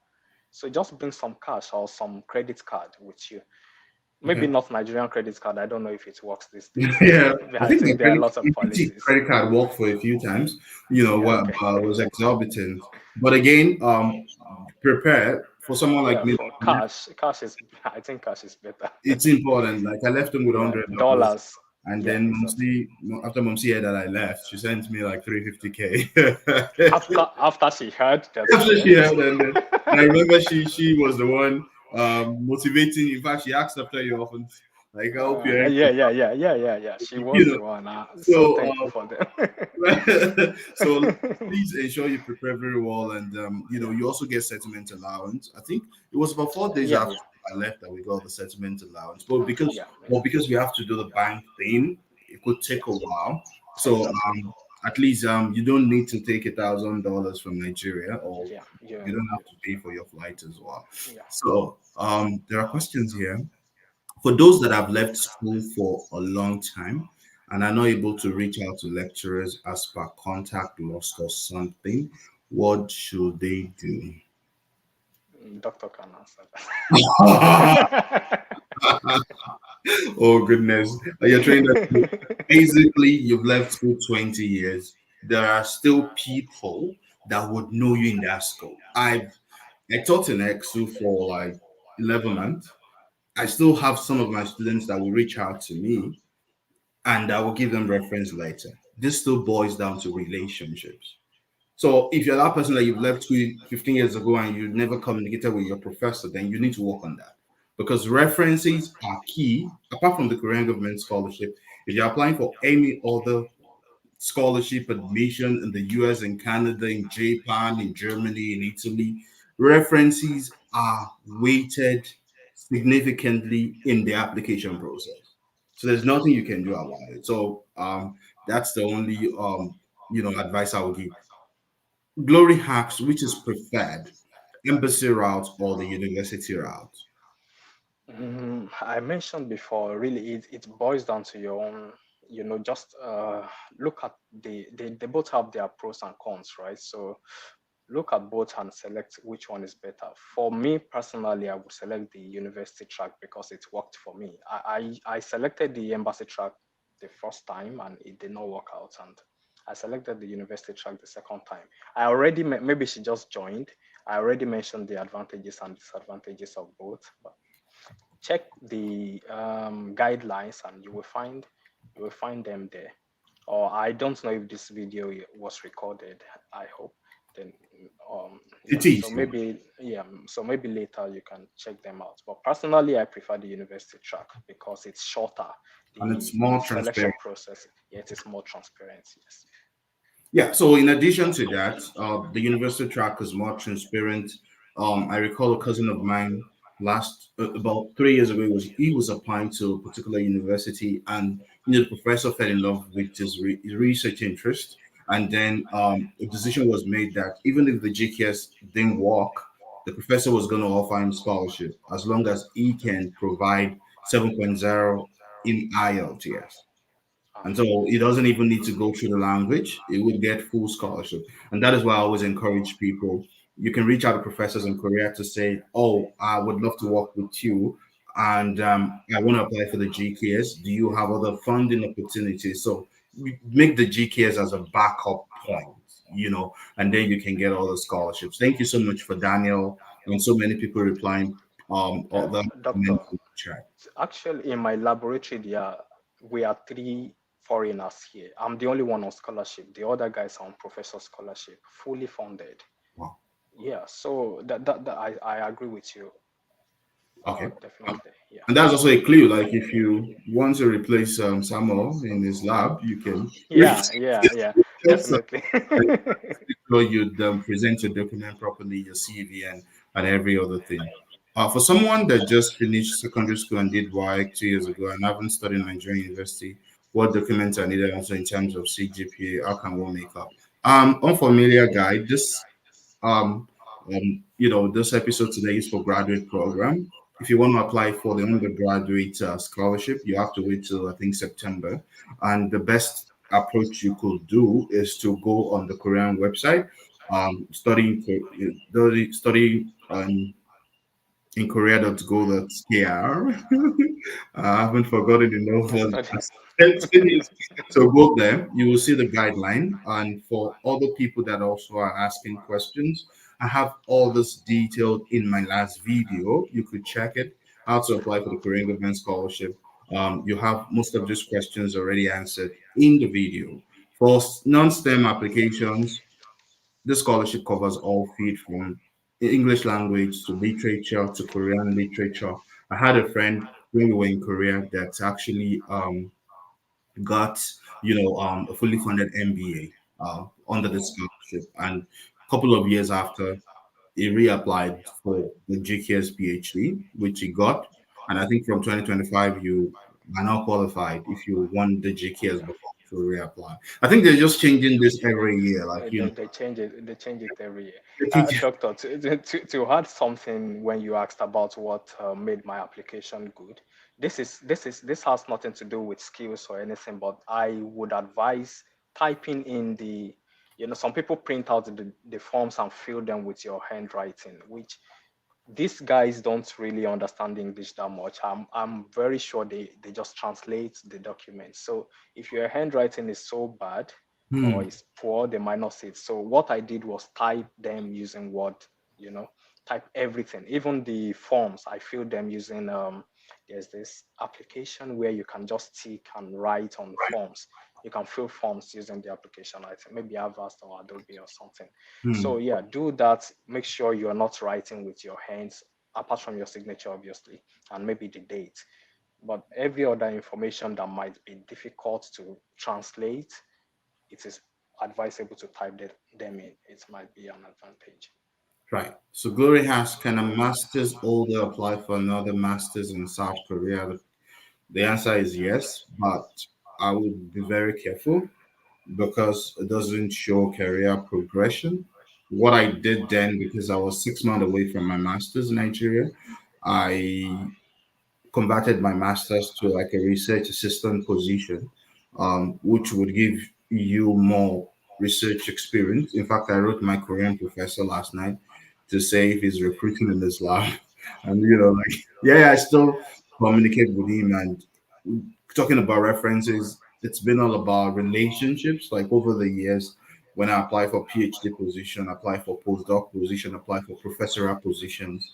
So just bring some cash or some credit card with you. Maybe Okay. not Nigerian credit card. I don't know if it works these days. Yeah, I I think think there are lots of policies. credit card worked for a few times. Yeah, What okay. was exorbitant. But again, prepare for someone like Yeah, me. for cash is, I think cash is better. It's important. Like I left them with Yeah, $100, dollars. and Yeah, then exactly. after Mumsy heard that I left, she sent me like 350K. After she heard that you After she left. heard, and I remember she was the one motivating. In fact, she asked after you often, like, I hope you're Yeah, yeah, yeah, yeah, yeah, yeah. She you was know. the one. So So thankful for them. so please ensure you prepare very well, and you also get settlement allowance. I think it was about 4 days Yeah, after yeah, I left that we got the settlement allowance, but because yeah, yeah. well because we have to do the bank thing, it could take a while. So Exactly. at least you don't need to take $1,000 from Nigeria, or Yeah. Yeah. you don't Yeah. have to pay for your flight as well. Yeah. So there are questions here. For those that have left school for a long time and are not able to reach out to lecturers as per contact lost or something, what should they do? Doctor can answer that. Oh goodness. You're trying to basically you've left school 20 years. There are still people that would know you in that school. I taught in EXU for like 11 months. I still have some of my students that will reach out to me and I will give them reference later. This still boils down to relationships. So if you're that person that you've left school 15 years ago and you never communicated with your professor, then you need to work on that. Because references are key, apart from the Korean government scholarship. If you're applying for any other scholarship admission in the US and Canada, in Japan, in Germany, in Italy, references are weighted significantly in the application process. So there's nothing you can do about it. So that's the only advice I would give. Glory hacks, which is preferred, embassy route or the university route? I mentioned before, really, it boils down to your own, just look at they both have their pros and cons, right? So look at both and select which one is better. For me personally, I would select the university track because it worked for me. I selected the embassy track the first time and it did not work out. And I selected the university track the second time. I already, maybe she just joined. I already mentioned the advantages and disadvantages of both. But check the guidelines and you will find them there. Or I don't know if this video was recorded. I hope. Then It yeah. So is, yeah. maybe yeah. So maybe later you can check them out. But personally, I prefer the university track because it's shorter. And it's The more selection transparent. process, yeah, it is more transparent. Yes. Yeah, so in addition to that, the university track is more transparent. I recall a cousin of mine last about 3 years ago. He was applying to a particular university, and the professor fell in love with his research interest, and then a decision was made that even if the GKS didn't work, the professor was going to offer him scholarship as long as he can provide 7.0 in IELTS. And so it doesn't even need to go through the language. It would get full scholarship. And that is why I always encourage people. You can reach out to professors in Korea to say, oh, I would love to work with you. And I want to apply for the GKS. Do you have other funding opportunities? So make the GKS as a backup point, and then you can get all the scholarships. Thank you so much for Daniel and so many people replying all the Doctor, comments in the chat. actually, in my laboratory, we are three foreigners here. I'm the only one on scholarship. The other guys are on professor scholarship, fully funded. Wow. Yeah, so that I agree with you. Okay. Definitely. Yeah. And that's also a clue. Like if you want to replace Samuel in his lab, you can Yeah, yeah, yeah, definitely. so you'd present your document properly, your CV and every other thing. For someone that just finished secondary school and did WIC 2 years ago and haven't studied in Nigerian university, what documents are needed also in terms of CGPA? How can one make up? Unfamiliar guide. Um, this episode today is for graduate program. If you want to apply for the undergraduate scholarship, you have to wait till I think September. And the best approach you could do is to go on the Korean website, study in korea.go.kr. I haven't forgotten the novel. Study. So go there, you will see the guideline. And for other people that also are asking questions, I have all this detailed in my last video. You could check it. How to apply for the Korean government scholarship. You have most of these questions already answered in the video. For non-STEM applications, this scholarship covers all fields from English language to literature to Korean literature. I had a friend when we were in Korea that actually got a fully funded MBA under the Oh, scholarship, and a couple of years after he reapplied for the GKS PhD, which he got. And I think from 2025, you are not qualified if you want the GKS before to reapply. I think they're just changing this every year. Like, you know, They change it. They change it every year. they change. Doctor, to add something when you asked about what made my application good, this has nothing to do with skills or anything. But I would advise typing in the, some people print out the forms and fill them with your handwriting, which these guys don't really understand English that much. I'm very sure they just translate the document. So if your handwriting is so bad or Hmm. is poor, they might not see it. So what I did was type them using Word, you know, type everything, even the forms. I filled them using there's this application where you can just tick and write on forms. You can fill forms using the application. I think maybe Avast or Adobe or something. Hmm. So yeah, do that. Make sure you're not writing with your hands, apart from your signature, obviously, and maybe the date. But every other information that might be difficult to translate, it is advisable to type them in. It might be an advantage. Right. So Glory has, can a master's holder apply for another master's in South Korea? The answer is yes, but I would be very careful because it doesn't show career progression. What I did then, because I was 6 months away from my master's in Nigeria, I converted my master's to like a research assistant position, which would give you more research experience. In fact, I wrote my Korean professor last night to say if he's recruiting in this lab. And, you know, like, yeah, I still communicate with him. And talking about references, it's been all about relationships. Like over the years, when I apply for PhD position, apply for postdoc position, apply for professorial positions,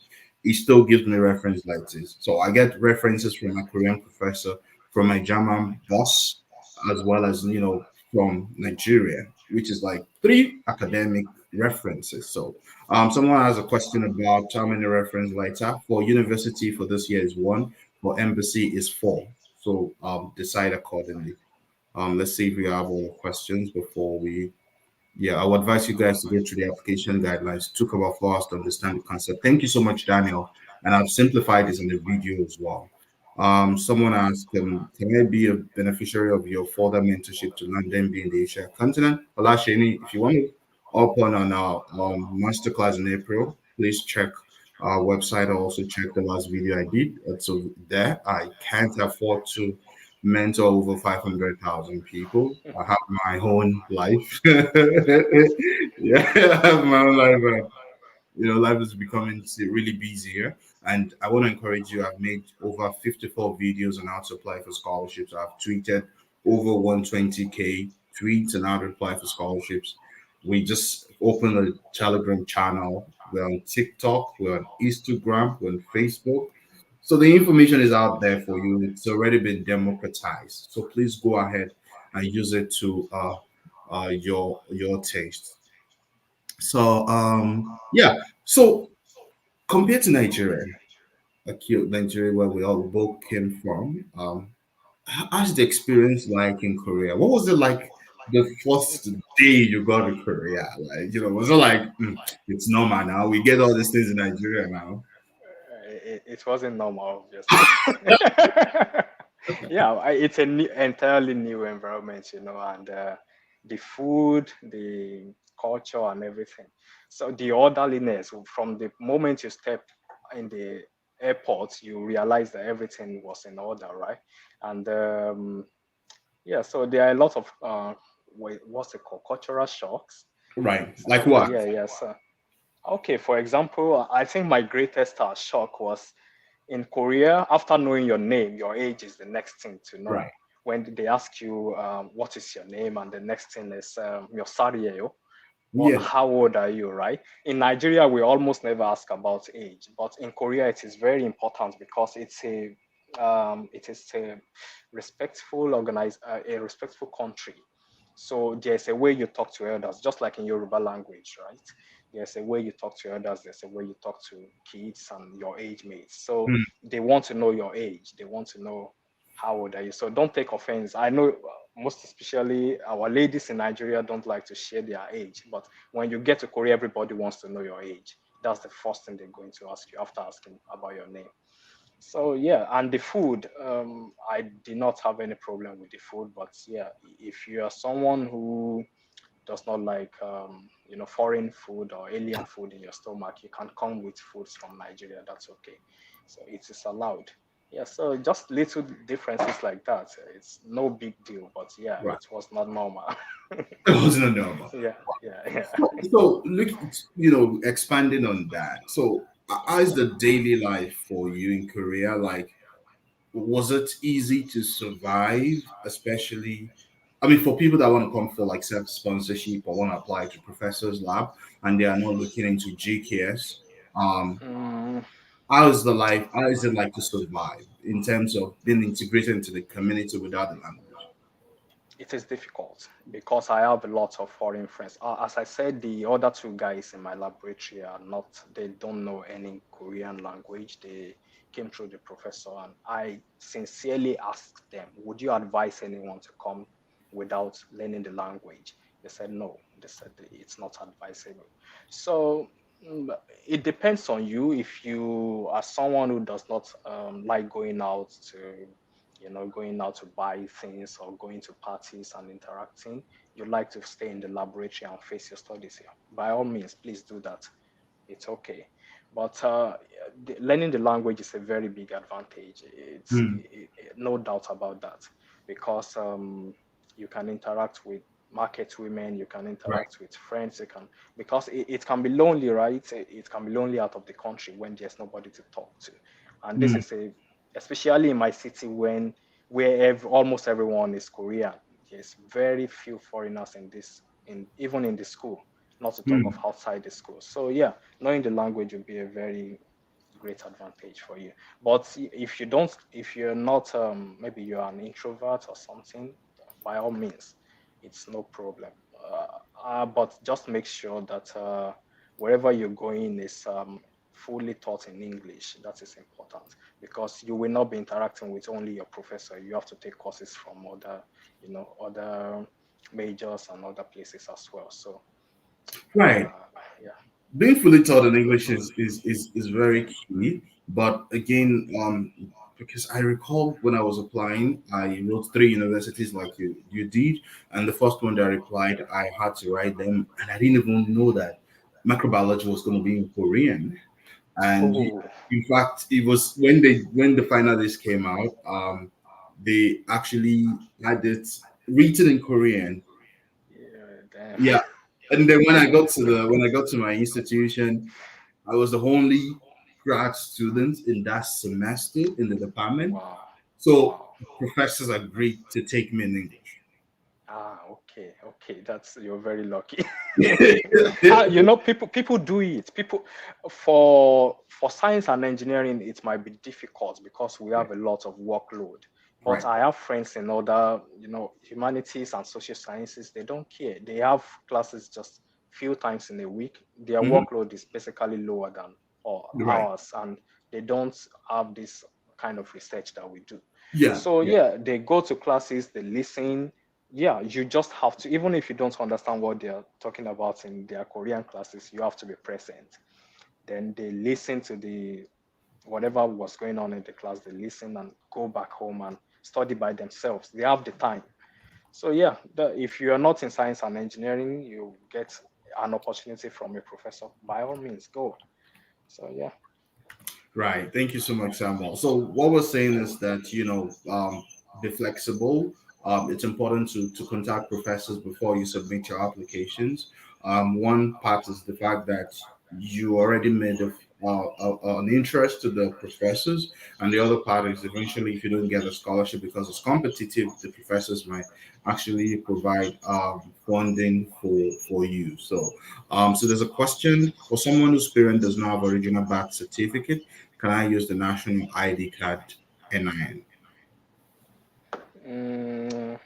he still gives me reference like this. So I get references from my Korean professor, from my German boss, as well as from Nigeria, which is like three academic references. So someone has a question about how many reference letter for university for this year is one, for embassy is four. So decide accordingly. Let's see if we have all the questions before we yeah, I would advise you guys to go through the application guidelines. Took about 4 hours to understand the concept. Thank you so much, Daniel. And I've simplified this in the video as well. Someone asked, can I be a beneficiary of your further mentorship to London being the Asia continent? Olasheni, if you want to open on our masterclass in April, please check our website. I also check the last video I did. So there, I can't afford to mentor over 500,000 people. I have my own life. Yeah, I have my own life. Life is becoming really busy here. And I want to encourage you. I've made over 54 videos on how to apply for scholarships. I've tweeted over 120K tweets on how to apply for scholarships. We just opened a Telegram channel. We're on TikTok, we're on Instagram, we're on Facebook. So the information is out there for you. It's already been democratized. So please go ahead and use it to your taste. So yeah. So compared to Nigeria, a cute Nigeria where we all both came from, how's the experience like in Korea? What was it like the first day you got to Korea? Like, was it like it's normal now? We get all these things in Nigeria now. It wasn't normal, obviously. Yeah, it's a entirely new environment, and the food, the culture, and everything. So the orderliness from the moment you step in the airport, you realize that everything was in order, right? And yeah, so there are a lot of what's it called, cultural shocks. Right. Like what? Yeah, yes. Okay, for example, I think my greatest shock was in Korea. After knowing your name, your age is the next thing to know. Right. When they ask you what is your name, and the next thing is your sarieyo, Yeah. how old are you, right? In Nigeria, we almost never ask about age, but in Korea, it is very important because it is a respectful a respectful country. So there's a way you talk to elders, just like in Yoruba language, right? There's a way you talk to elders, there's a way you talk to kids and your age mates. So Mm, they want to know your age, they want to know how old are you. So don't take offense. I know most especially our ladies in Nigeria don't like to share their age, but when you get to Korea, everybody wants to know your age. That's the first thing they're going to ask you after asking about your name. So yeah, and the food, I did not have any problem with the food, but yeah, if you are someone who does not like foreign food or alien food in your stomach, you can come with foods from Nigeria. That's okay. So it is allowed. Yeah, so just little differences like that. It's no big deal, but yeah, Right. it was not normal. It wasn't normal. Yeah, yeah, yeah. So look, expanding on that. So, how's the daily life for you in Korea? Like, was it easy to survive, especially? I mean, for people that want to come for like self sponsorship or want to apply to professors' lab and they are not looking into GKS, um, Mm, how is the life? How is it like to survive in terms of being integrated into the community without the language? it is difficult because I have a lot of foreign friends. As I said, the other two guys in my laboratory are not, they don't know any Korean language. They came through the professor, and I sincerely asked them, would you advise anyone to come without learning the language? They said no. They said it's not advisable. So it depends on you. If you are someone who does not like going out to going out to buy things or going to parties and interacting, you like to stay in the laboratory and face your studies here. By all means, please do that. It's okay. But learning the language is a very big advantage. Hmm. No doubt about that, because you can interact with market women, you can Right. interact with friends, you can, because it can be lonely, right? It can be lonely out of the country when there's nobody to talk to. And this Hmm. is especially in my city when where almost everyone is Korean. There's very few foreigners in this, in even in the school, not to talk of Hmm. outside the school. So yeah, knowing the language will be a very great advantage for you. But if you don't, if you're not, maybe you're an introvert or something, by all means, it's no problem. But just make sure that wherever you're going is fully taught in English. That is important, because you will not be interacting with only your professor. You have to take courses from other, other majors and other places as well. So Right. yeah. Being fully taught in English is very key. But again, because I recall when I was applying, I wrote three universities like you did, and the first one that I replied, I had to write them, and I didn't even know that microbiology was going to be in Korean. And Oh, in fact, it was when the final list came out, they actually had it written in Korean. yeah, damn. Yeah, and then when I got to my institution, I was the only grad student in that semester in the department. Wow, So wow. professors agreed to take me in English. Ah, okay, okay. That's, you're very lucky. Right. People do it. People, for science and engineering, it might be difficult because we have a lot of workload. But Right. I have friends in other, humanities and social sciences. They don't care. They have classes just few times in a week. Their Hmm. workload is basically lower than or Right. ours, and they don't have this kind of research that we do. Yeah. So Yeah. yeah, they go to classes, they listen. Yeah, you just have to, even if you don't understand what they're talking about in their Korean classes, you have to be present. Then they listen to the whatever was going on in the class, they listen and go back home and study by themselves. They have the time. So yeah, if you are not in science and engineering, you get an opportunity from a professor. By all means, go. So yeah. Right. Thank you so much, Samuel. So what we're saying is that be flexible. It's important to contact professors before you submit your applications. One part is the fact that you already made an interest to the professors, and the other part is eventually if you don't get a scholarship because it's competitive, the professors might actually provide funding for you. So there's a question for someone whose parent does not have original birth certificate. Can I use the national ID card NIN? Mm,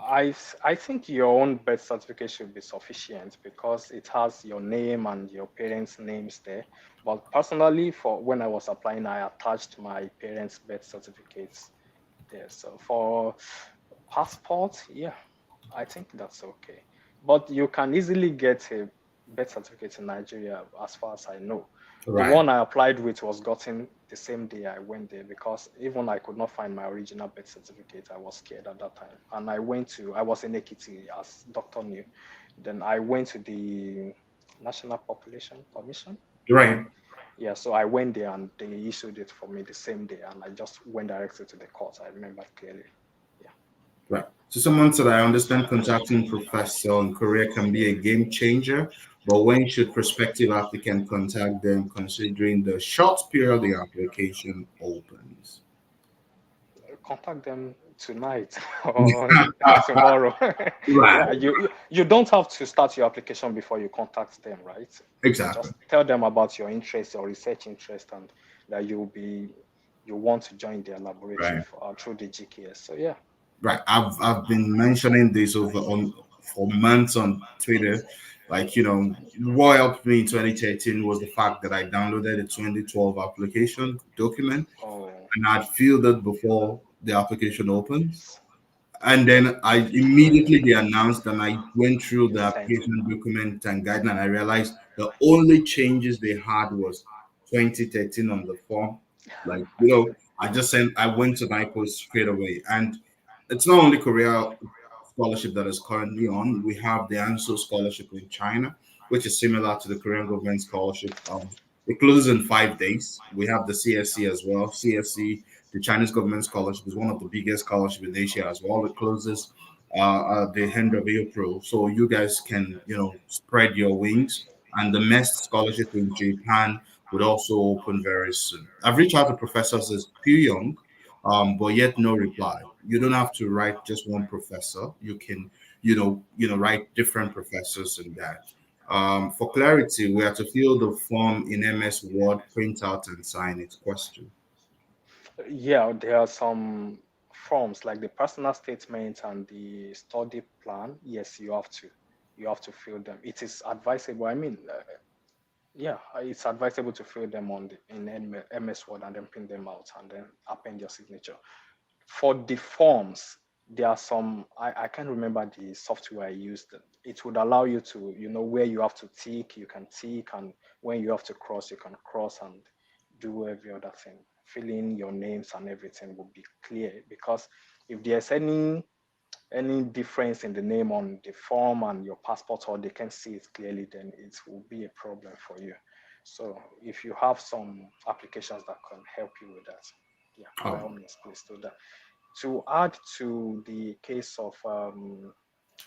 I think your own birth certificate should be sufficient because it has your name and your parents' names there. But personally, for when I was applying, I attached my parents' birth certificates there. So for passport, yeah, I think that's okay. But you can easily get a birth certificate in Nigeria, as far as I know. The Right. one I applied with was gotten the same day I went there because even I could not find my original birth certificate. I was scared at that time. And I was in Ekiti as Dr. New. Then I went to the National Population Commission. Right. Yeah, so I went there and they issued it for me the same day. And I just went directly to the court. I remember clearly. Yeah. Right. So someone said, I understand contacting professor in Korea can be a game changer, but when should prospective applicant contact them considering the short period the application opens? Contact them tonight or tomorrow. Right. Yeah, you don't have to start your application before you contact them, right? Exactly. Just tell them about your interest, your research interest, and that you want to join their laboratory Right. through the GKS. So yeah. Right. I've been mentioning this over on for months on Twitter. Like, what helped me in 2013 was the fact that I downloaded the 2012 application document Oh, and I'd filled it before the application opens. And then I immediately they announced and I went through you the sent it. application document and guideline. I realized the only changes they had was 2013 on the form. Like, I see. I went to my post straight away. And it's not only Korea scholarship that is currently on. We have the ANSO scholarship in China, which is similar to the Korean government scholarship. It closes in 5 days. We have the CSC as well. CSC, the Chinese government scholarship, is one of the biggest scholarship in Asia as well. It closes at the end of April, so you guys can spread your wings. And the MEST scholarship in Japan would also open very soon. I've reached out to professors as Pyongyang, but yet no reply. You don't have to write just one professor. You can, write different professors in that. For clarity, we have to fill the form in MS Word, print out and sign it. Question. Yeah, there are some forms like the personal statement and the study plan. Yes, you have to fill them. It is advisable. Yeah, it's advisable to fill them in MS Word and then print them out and then append your signature. For the forms, there are some, I can't remember the software I used. It would allow you to, where you have to tick, you can tick, and when you have to cross, you can cross and do every other thing. Fill in your names and everything will be clear because if there's any difference in the name on the form and your passport or they can see it clearly, then it will be a problem for you. So if you have some applications that can help you with that, yeah, by Oh, all means, please do that. To add to the case of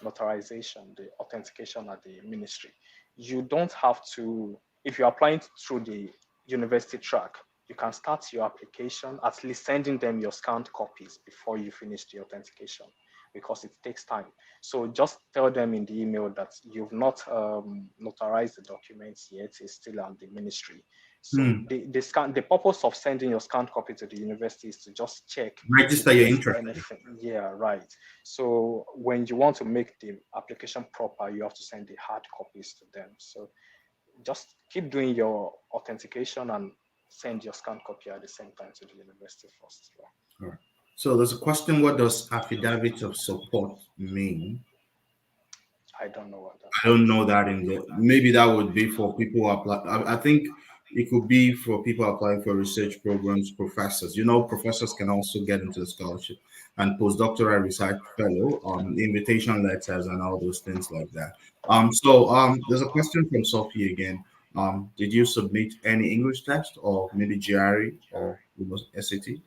notarization, the authentication at the ministry, you don't have to, if you're applying through the university track, you can start your application, at least sending them your scanned copies before you finish the authentication because it takes time. So just tell them in the email that you've not notarized the documents yet, it's still at the ministry. So hmm. the purpose of sending your scanned copy to the university is to just check if Register your there's interest. anything. Yeah, right. So when you want to make the application proper, you have to send the hard copies to them. So just keep doing your authentication and send your scanned copy at the same time to the university first. Yeah. All right. So there's a question: what does affidavit of support mean? I don't know what that I don't means. know that in the maybe that would be for people who apply. I think it could be for people applying for research programs, professors. Professors can also get into the scholarship and postdoctoral research fellow, invitation letters and all those things like that. There's a question from Sophie again. Did you submit any English test or maybe GRE or SAT?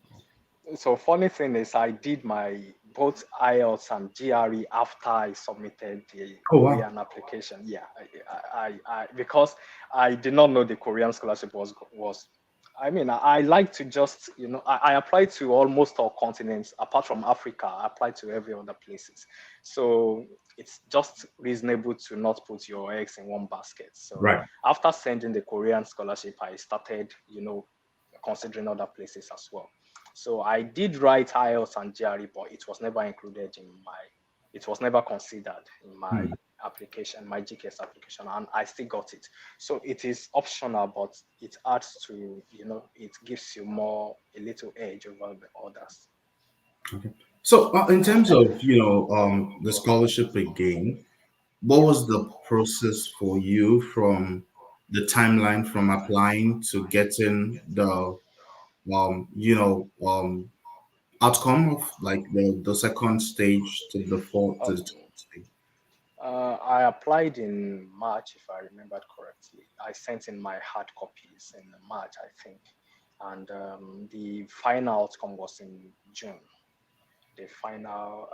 So funny thing is, I did my both IELTS and GRE after I submitted the Oh wow. Korean application. Yeah, because I did not know the Korean scholarship was. I like to just I applied to almost all continents apart from Africa. I applied to every other places. So it's just reasonable to not put your eggs in one basket. So Right. after sending the Korean scholarship, I started considering other places as well. So I did write IELTS and GRE, but it was never considered in my Hmm. application, my GKS application, and I still got it. So it is optional, but it adds to, it gives you a little edge over the others. Okay. So, in terms of the scholarship again, what was the process for you from the timeline from applying to getting the you know outcome of like the second stage to the fourth to the third Um, stage. I applied in March, if I remembered correctly. I sent in my hard copies in March, I think, and the final outcome was in June. The final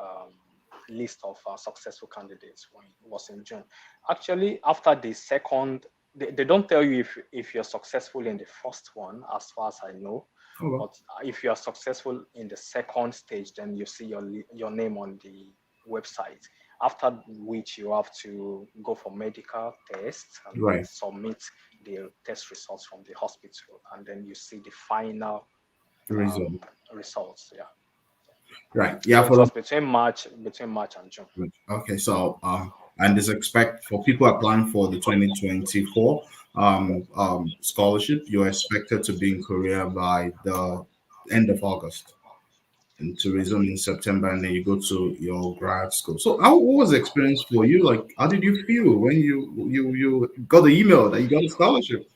list of successful candidates was in June. Actually, after the second, they don't tell you if you're successful in the first one, as far as I know. Oh well. But if you are successful in the second stage, then you see your name on the website. After which you have to go for medical tests and then Right. submit the test results from the hospital, and then you see the final The result. um, results. Yeah. Right. Yeah. So For it the was between March and June. okay. So and this expect for people applying for the 2024 scholarship, you're expected to be in Korea by the end of August and to resume in September, and then you go to your grad school. So, what was the experience for you? Like, how did you feel when you got the email that you got a scholarship?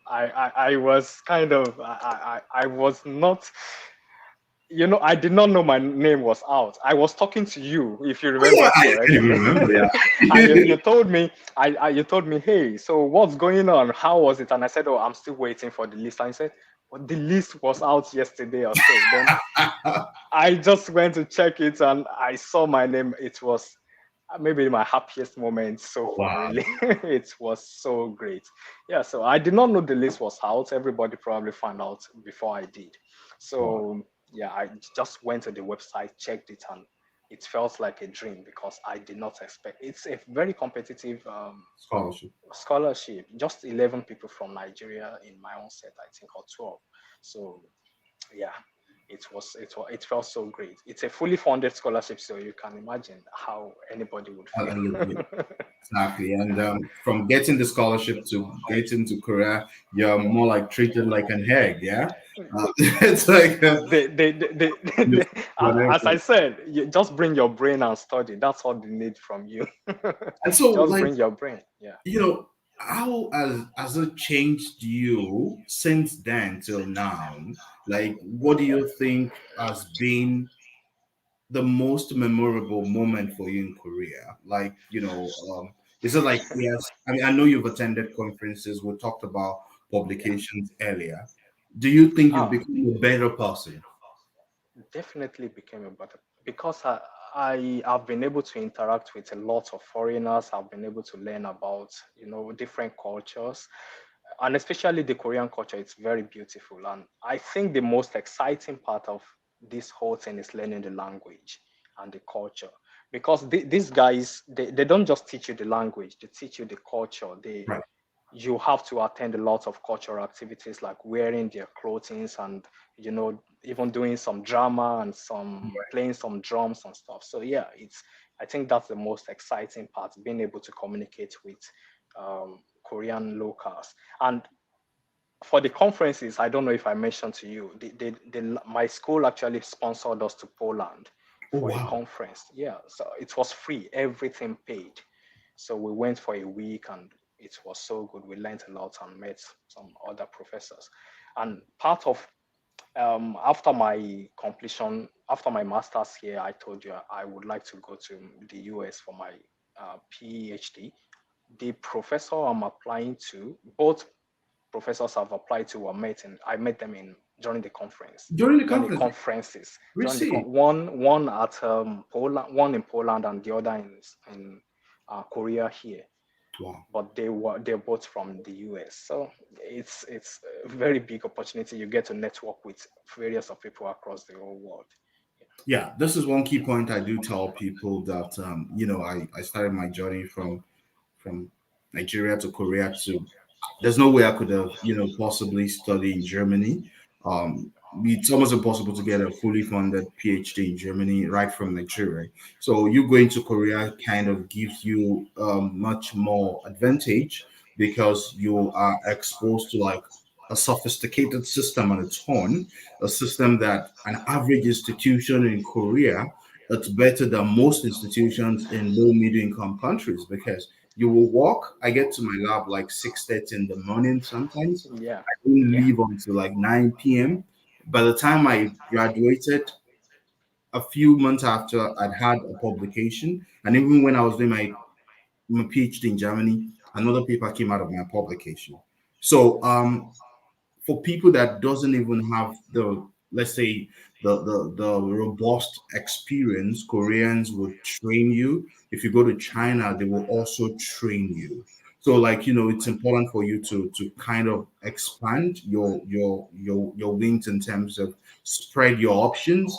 I was kind of I was not, I did not know my name was out. I was talking to you, if you Oh yeah, remembered I can even correctly. remember. Yeah, And you told me, you told me, hey, so what's going on? How was it? And I said, oh, I'm still waiting for the list. And you said, well, the list was out yesterday or so. Then I just went to check it and I saw my name. It was maybe my happiest moment so far, wow, really. It was so great. Yeah, so I did not know the list was out. Everybody probably found out before I did. wow, So, yeah, I just went to the website, checked it, and it felt like a dream because I did not expect it's a very competitive scholarship. scholarship. Just 11 people from Nigeria in my own set, I think, or 12. So yeah, it felt so great. It's a fully funded scholarship, so you can imagine how anybody would A little bit. feel. Exactly. And from getting the scholarship to getting to Korea, you're more like treated like an egg. Yeah. It's like you- As whatever. I said, you just bring your brain and study. That's all they need from you. And so, Just like, bring your brain. Yeah. how has it changed you since then till now? Like, what do you think has been the most memorable moment for you in Korea? Like, is it like, yes, I mean, I know you've attended conferences, we talked about Yeah. publications earlier. Do you think you've Ah, become a better person? definitely became a better because I have been able to interact with a lot of foreigners. I've been able to learn about different cultures, and especially the Korean culture. It's very beautiful, and I think the most exciting part of this whole thing is learning the language and the culture because these guys they don't just teach you the language, they teach you the culture. Right. You have to attend a lot of cultural activities like wearing their clothing and even doing some drama and some playing some drums and stuff. So yeah, I think that's the most exciting part, being able to communicate with Korean locals. And for the conferences, I don't know if I mentioned to you, my school actually sponsored us to Poland Oh for a wow. conference. Yeah, so it was free, everything paid. So we went for a week and it was so good. We learned a lot and met some other professors. And part of after my completion, after my master's here, I told you I would like to go to the US for my PhD. The professor I'm applying to, both professors I've applied to were met in I met them in During the during the conference, conferences we see. one at Poland, one in Poland and the other in Korea here. Wow. But they're both from the US, so it's a very big opportunity. You get to network with various of people across the whole world. Yeah, this is one key point I do tell people that I started my journey from Nigeria to Korea to there's no way I could have, possibly studied in Germany. It's almost impossible to get a fully funded PhD in Germany right from Nigeria. So you going to Korea kind of gives you much more advantage because you are exposed to like a sophisticated system on its own, a system that an average institution in Korea it's better than most institutions in low middle income countries because you will walk. I get to my lab like 6:30 in the morning sometimes. Yeah, I don't yeah. leave until like 9 p.m. By the time I graduated, a few months after I'd had a publication, and even when I was doing my PhD in Germany, another paper came out of my publication. So for people that doesn't even have the, let's say, the robust experience, Koreans would train you. If you go to China, they will also train you. So like, it's important for you to kind of expand your wings in terms of spread your options.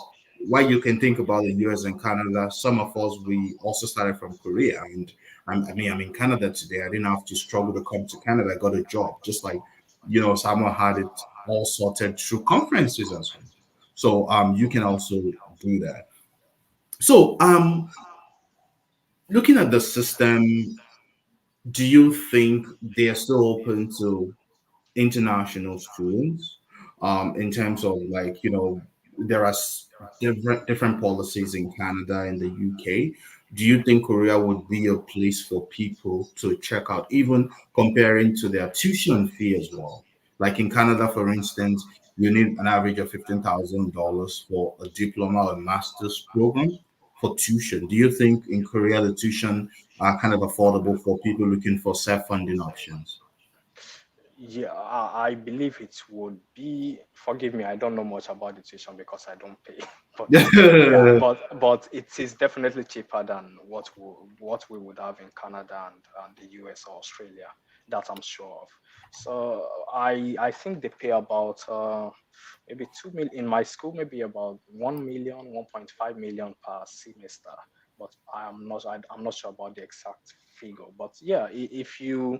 Why you can think about the US and Canada. Some of us, we also started from Korea, and I'm in Canada today. I didn't have to struggle to come to Canada. I got a job, just like Samuel had it all sorted through conferences as well. So you can also do that. So looking at the system, do you think they are still open to international students in terms of like there are different policies in Canada and the UK. Do you think Korea would be a place for people to check out, even comparing to their tuition fee as well? Like in Canada, for instance, you need an average of $15,000 for a diploma or master's program for tuition. Do you think in Korea the tuition are kind of affordable for people looking for self-funding options? Yeah, I believe it would be. Forgive me, I don't know much about the tuition because I don't pay. But yeah, but it is definitely cheaper than what we would have in Canada and the US or Australia. That I'm sure of. So I think they pay about maybe 2 million in my school, maybe about 1 million, 1.5 million per semester. But I'm not sure about the exact figure. But yeah, if you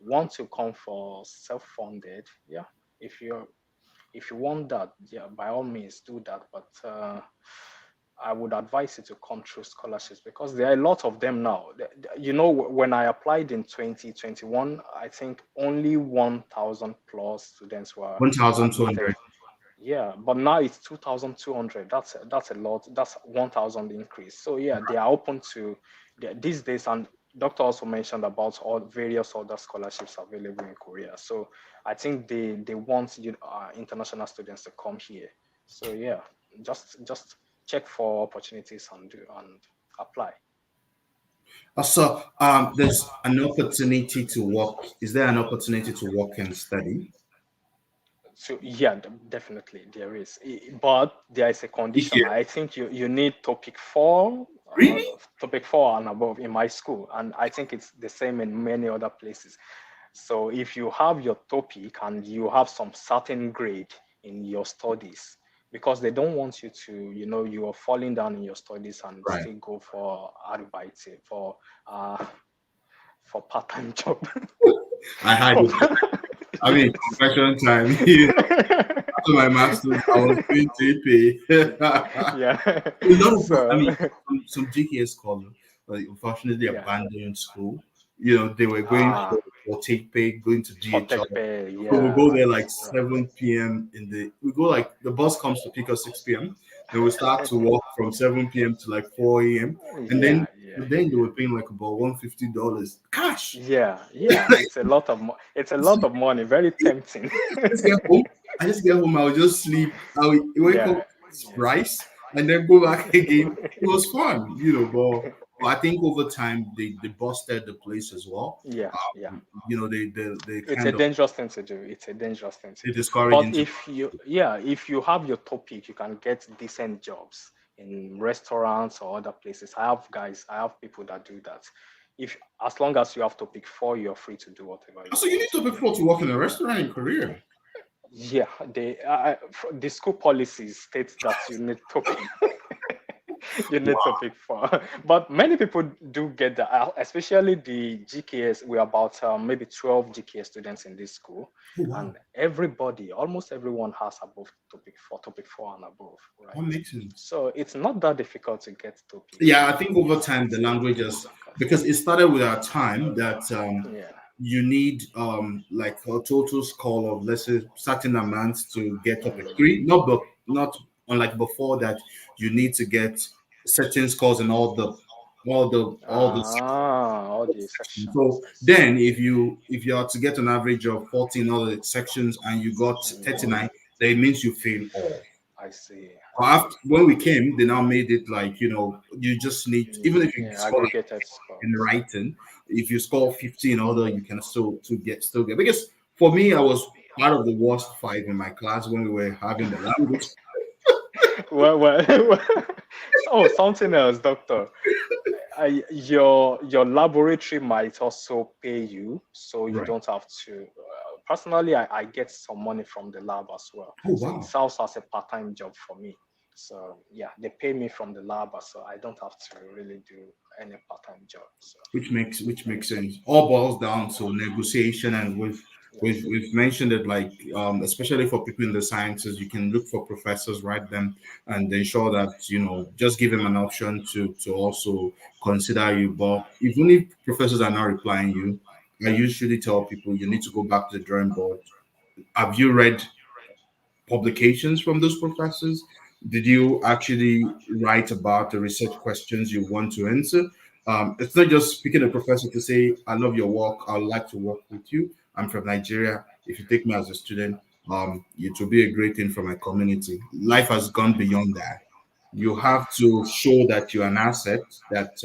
want to come for self-funded, yeah, if you want that, yeah, by all means do that. But I would advise you to come through scholarships because there are a lot of them now. When I applied in 2021, I think only 1,000 plus students were 1,200. admitted. Yeah, but now it's 2,200. That's a lot. That's 1,000 increase. So yeah, they are open to these days. And doctor also mentioned about all various other scholarships available in Korea. So I think they want international students to come here. So yeah, just check for opportunities and apply. Also, there's an opportunity to work. Is there an opportunity to work and study? So yeah, definitely there is, but there is a condition. Yeah. I think you need Really? topic four and above in my school, and I think it's the same in many other places. So if you have your topic and you have some certain grade in your studies, because they don't want you to, you are falling down in your studies and Right. still go for arbeit uh for part-time job. I had For, it. I mean, yes. confession time. After my master's, I was doing TP. Yeah. A lot of, I So mean, some GKS scholars, unfortunately, yeah. abandoned school. They were going Ah, for take pay, going to for DHL. tech pay, So we yeah, go there right, like right. 7 p.m. We go like the bus comes to pick us 6 p.m. Then we start to walk from 7 p.m. to like 4 a.m. And Yeah, then yeah, but then they yeah. were paying like about $150 cash. Yeah, yeah. It's a lot of money. Very tempting. Just get home. I just get home. I'll just sleep. I'll wake up, Yeah, yeah. rice, and then go back again. It was fun. But I think over time they busted the place as well. Yeah, yeah. They It's a kind of dangerous thing to do. It's a dangerous thing to they do. discourage But into. if you have your topic, you can get decent jobs in restaurants or other places. I have people that do that. If as long as you have topic four, you're free to do whatever you So you want need to to be do. before to work in a restaurant in Korea. Yeah, the school policies states that you need topic. You need to pick four. But many people do get that, especially the GKS. We're about maybe 12 GKS students in this school, Oh and wow, almost everyone has above topic four and above, that right? makes sense. So it's not that difficult to get topic. Yeah, I think over time the It's not that languages, difficult. because it started with our time that Yeah. you need like a total score of, let's say, certain amounts to get topic Mm, three. Not unlike before that you need to get setting scores and all the All the so sections. I see. then if you are to get an average of 40 in all the sections and you got Mm, 39, then it means you fail all. I see. I But see. after, when we came, they now made it like, you just need, even if you Yeah, score like aggregated in scores. writing, if you score 50 in order, you can still get. Because for me, I was part of the worst five in my class when we were having the language. Well, oh, something else, doctor. Your laboratory might also pay you, so you Right. don't have to. Personally, I get some money from the lab as well, Oh so it wow. serves as a part-time job for me. So yeah, they pay me from the lab, so I don't have to really do any part-time job. So Which makes sense. All boils down to negotiation, and we've we've yes, we've mentioned it, like especially for people in the sciences, you can look for professors, write them, and ensure that just give them an option to also consider you. But even if professors are not replying you, I usually tell people you need to go back to the drawing board. Have you read publications from those professors? Did you actually write about the research questions you want to answer? It's not just picking a professor to say, I love your work, I'd like to work with you. I'm from Nigeria. If you take me as a student, it will be a great thing for my community. Life has gone beyond that. You have to show that you're an asset, that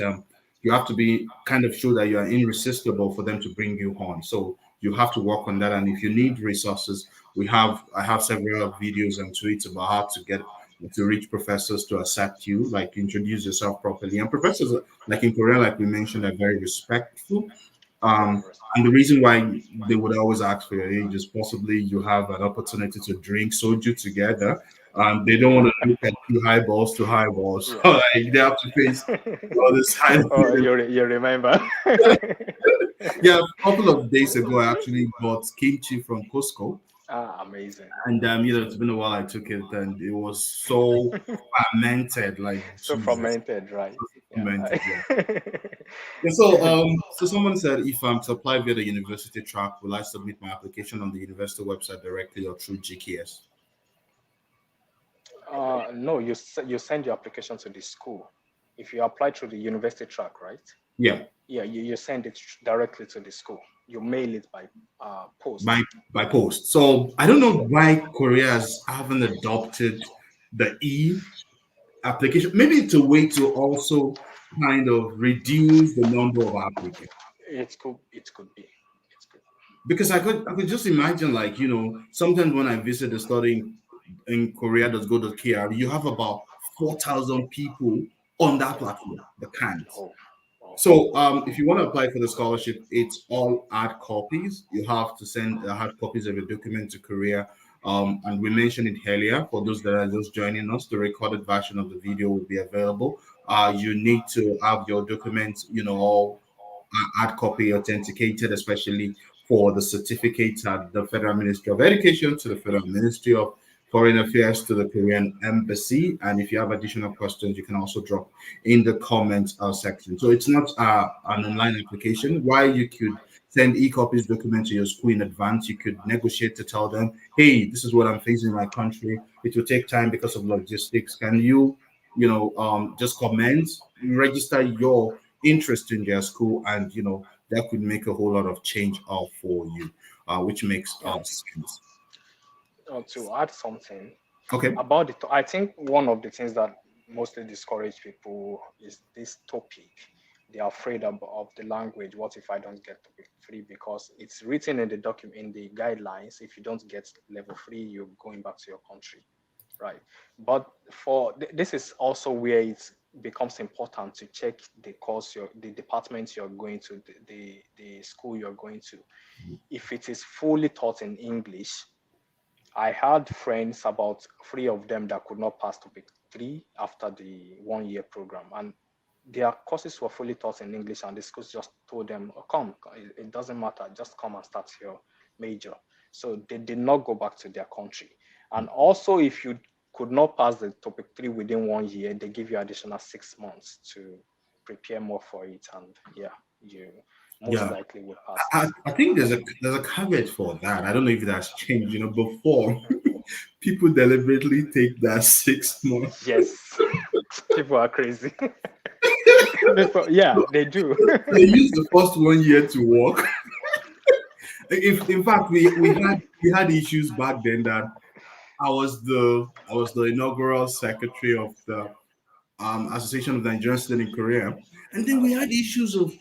you have to be kind of show that you are irresistible for them to bring you on. So you have to work on that. And if you need resources, I have several videos and tweets about how to reach professors to accept you, like introduce yourself properly. And professors, like in Korea, like we mentioned, are very respectful. very Um, and the respectful. reason why they would always ask for your age is possibly you have an opportunity to drink soju together. They don't want to look at you highballs to highballs. So Yeah, like they have to face yeah. all this high. Oh, you remember? Yeah, a couple of days ago, I actually bought kimchi from Costco. Ah, amazing. And it's been a while I took it, and it was so fermented, like So Jesus, fermented, right? Yeah. fermented. Yeah. Yeah, so someone said if I'm to apply via the university track, will I submit my application on the university website directly or through GKS? No, you send your application to the school. If you apply through the university track, right? Yeah, Yeah, you send it directly to the school. You mail it by by post. by post. So I don't know why Korea's haven't adopted the application. Maybe it's a way to also kind of reduce the number of applicants. It could be. It could. Because I could just imagine, like, sometimes when I visit the study in Korea.go.kr, you have about 4,000 people on that Yeah. platform, the can't. Oh. Oh. So if you want to apply for the scholarship, it's all hard copies. You have to send hard copies of your document to Korea. And we mentioned it earlier. For those that are just joining us, the recorded version of the video will be available. You need to have your documents, all hard copy authenticated, especially for the certificates at the Federal Ministry of Education, to the Federal Ministry of Foreign Affairs, to the Korean Embassy. And if you have additional questions, you can also drop in the comments section. So it's not an online application. While you could send e-copies document to your school in advance, you could negotiate to tell them, hey, this is what I'm facing in my country. It will take time because of logistics. Can you, just comment, register your interest in their school, and that could make a whole lot of change for you, which makes Yeah. sense. To add something Okay. about it, I think one of the things that mostly discourage people is this topic. They are afraid of the language. What if I don't get topic three? Because it's written in the document, in the guidelines. If you don't get level three, you're going back to your country, right? But this is also where it becomes important to check the course, the department you're going to, the school you're going to. If it is fully taught in English, I had friends, about three of them, that could not pass topic three after the 1 year program. And their courses were fully taught in English, and the schools just told them, oh, come, it doesn't matter, just come and start your major. So they did not go back to their country. And also, if you could not pass the topic three within 1 year, they give you additional 6 months to prepare more for it. And yeah, you most Yeah, likely will pass I, it. I think there's a caveat for that. I don't know if that's changed. Before people deliberately take that 6 months. Yes. People are crazy. Yeah, they do. They use the first 1 year to work. If in fact we had issues back then that I was the inaugural secretary of the Association of Nigerian Students in Korea, and then we had issues of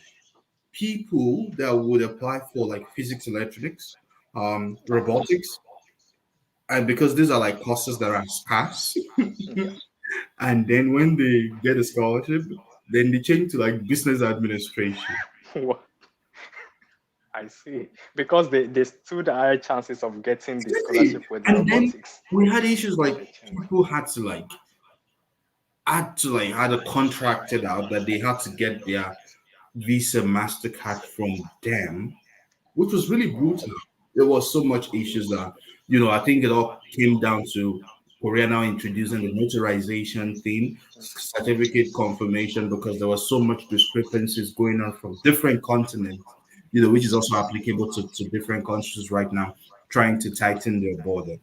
people that would apply for like physics, electronics, robotics, and because these are like courses that are scarce, Yeah. and then when they get a scholarship, then they change to like business administration. I see. Because they stood higher chances of getting the Exactly. scholarship with the And then robotics. we had issues So like they changed. people had to had a contracted out that they had to get their Visa Mastercard from them, which was really Oh, brutal. There was so much issues that I think it all came down to Korea now introducing the notarization thing, certificate confirmation, because there was so much discrepancies going on from different continents, which is also applicable to different countries right now, trying to tighten their border.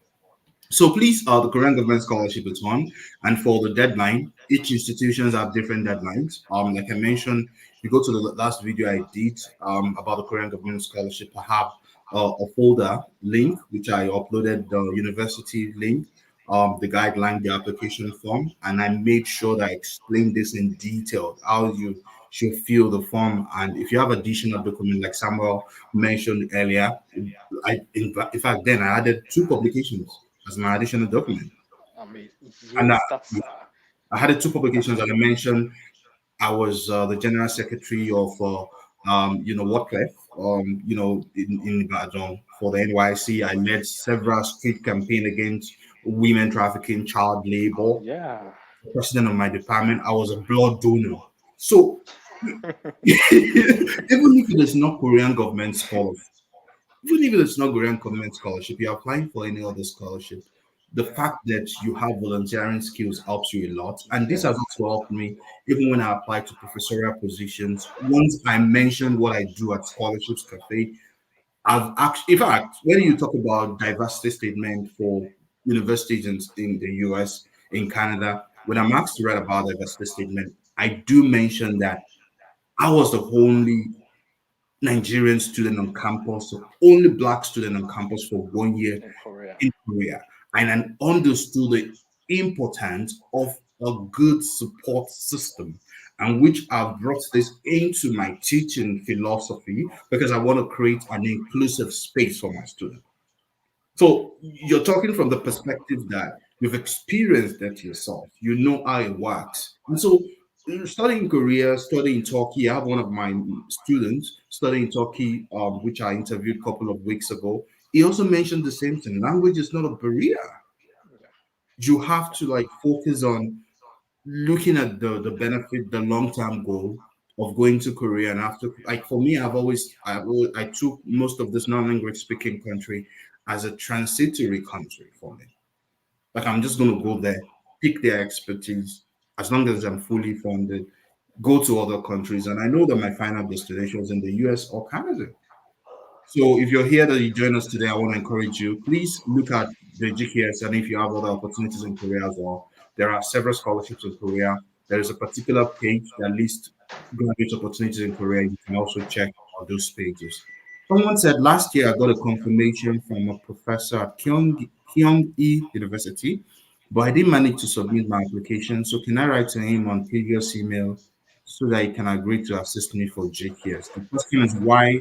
So please, the Korean government scholarship is on, and for the deadline, each institutions have different deadlines. Like I mentioned, if you go to the last video I did about the Korean government scholarship, I have a folder link which I uploaded the university link, the guideline, the application form, and I made sure that I explained this in detail how you should fill the form, and if you have additional document like Samuel mentioned earlier, in fact then I added two publications as my additional document. I mean, And yes, that's I had two that's publications that I really good. mentioned. I was the general secretary of, Wycliffe, in Ibadan for the NYC. I led several street campaign against women trafficking, child labor. Yeah. President of my department, I was a blood donor. So even if it is not Korean government scholarship, even if it's not Korean government scholarship, you're applying for any other scholarship. The Yeah. fact that you have volunteering skills helps you a lot. And this has Yes. also helped me even when I apply to professorial positions. Once I mentioned what I do at Scholarships Cafe, I've actually, in fact, when you talk about diversity statement for universities in the US, in Canada, when I'm asked to write about diversity statement, I do mention that I was the only Nigerian student on campus, the only black student on campus for 1 year In Korea. in Korea, and I understood the importance of a good support system, and which I've brought this into my teaching philosophy because I want to create an inclusive space for my students. So you're talking from the perspective that you've experienced it yourself. You know how it works. And so studying Korea, studying Turkey, I have one of my students studying Turkey, which I interviewed a couple of weeks ago. He also mentioned the same thing. Language is not a barrier. Yeah. You have to like focus on looking at the benefit, the long term goal of going to Korea. And after, like for me, I took most of this non language speaking country as a transitory country for me. Like I'm just going to go there, pick their expertise, as long as I'm fully funded, go to other countries, and I know that my final destination is in the US or Canada. So if you're here that you join us today, I want to encourage you. Please look at the GKS, and if you have other opportunities in Korea as well, there are several scholarships in Korea. There is a particular page that lists graduate opportunities in Korea. You can also check out those pages. Someone said last year I got a confirmation from a professor at Kyung University, but I didn't manage to submit my application. So can I write to him on previous email so that he can agree to assist me for GKS? The question is why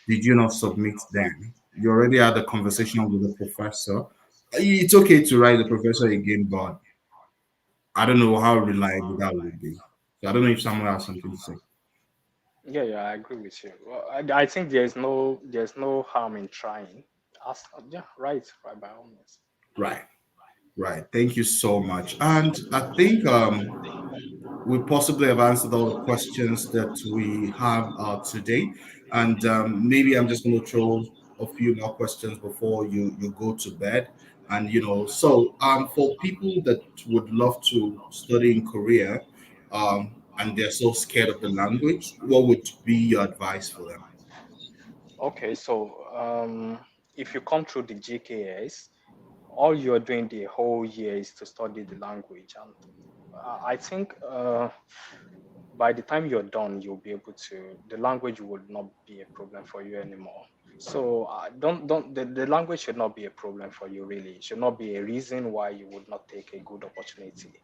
did you not submit them? You already had a conversation with the professor. It's okay to write the professor again, but I don't know how reliable that would be. So I don't know if someone has something to say. Yeah, yeah, I agree with you. Well, I think there's no harm in trying. Ask, yeah, right, right by all means. Right, right. Thank you so much. And I think we possibly have answered all the questions that we have today. And maybe I'm just going to throw a few more questions before you go to bed. And so for people that would love to study in Korea, and they're so scared of the language, what would be your advice for them? Okay, so if you come through the GKS, all you're doing the whole year is to study the language, I think by the time you're done, you'll be able to. The language would not be a problem for you anymore. So don't the language should not be a problem for you. Really, it should not be a reason why you would not take a good opportunity.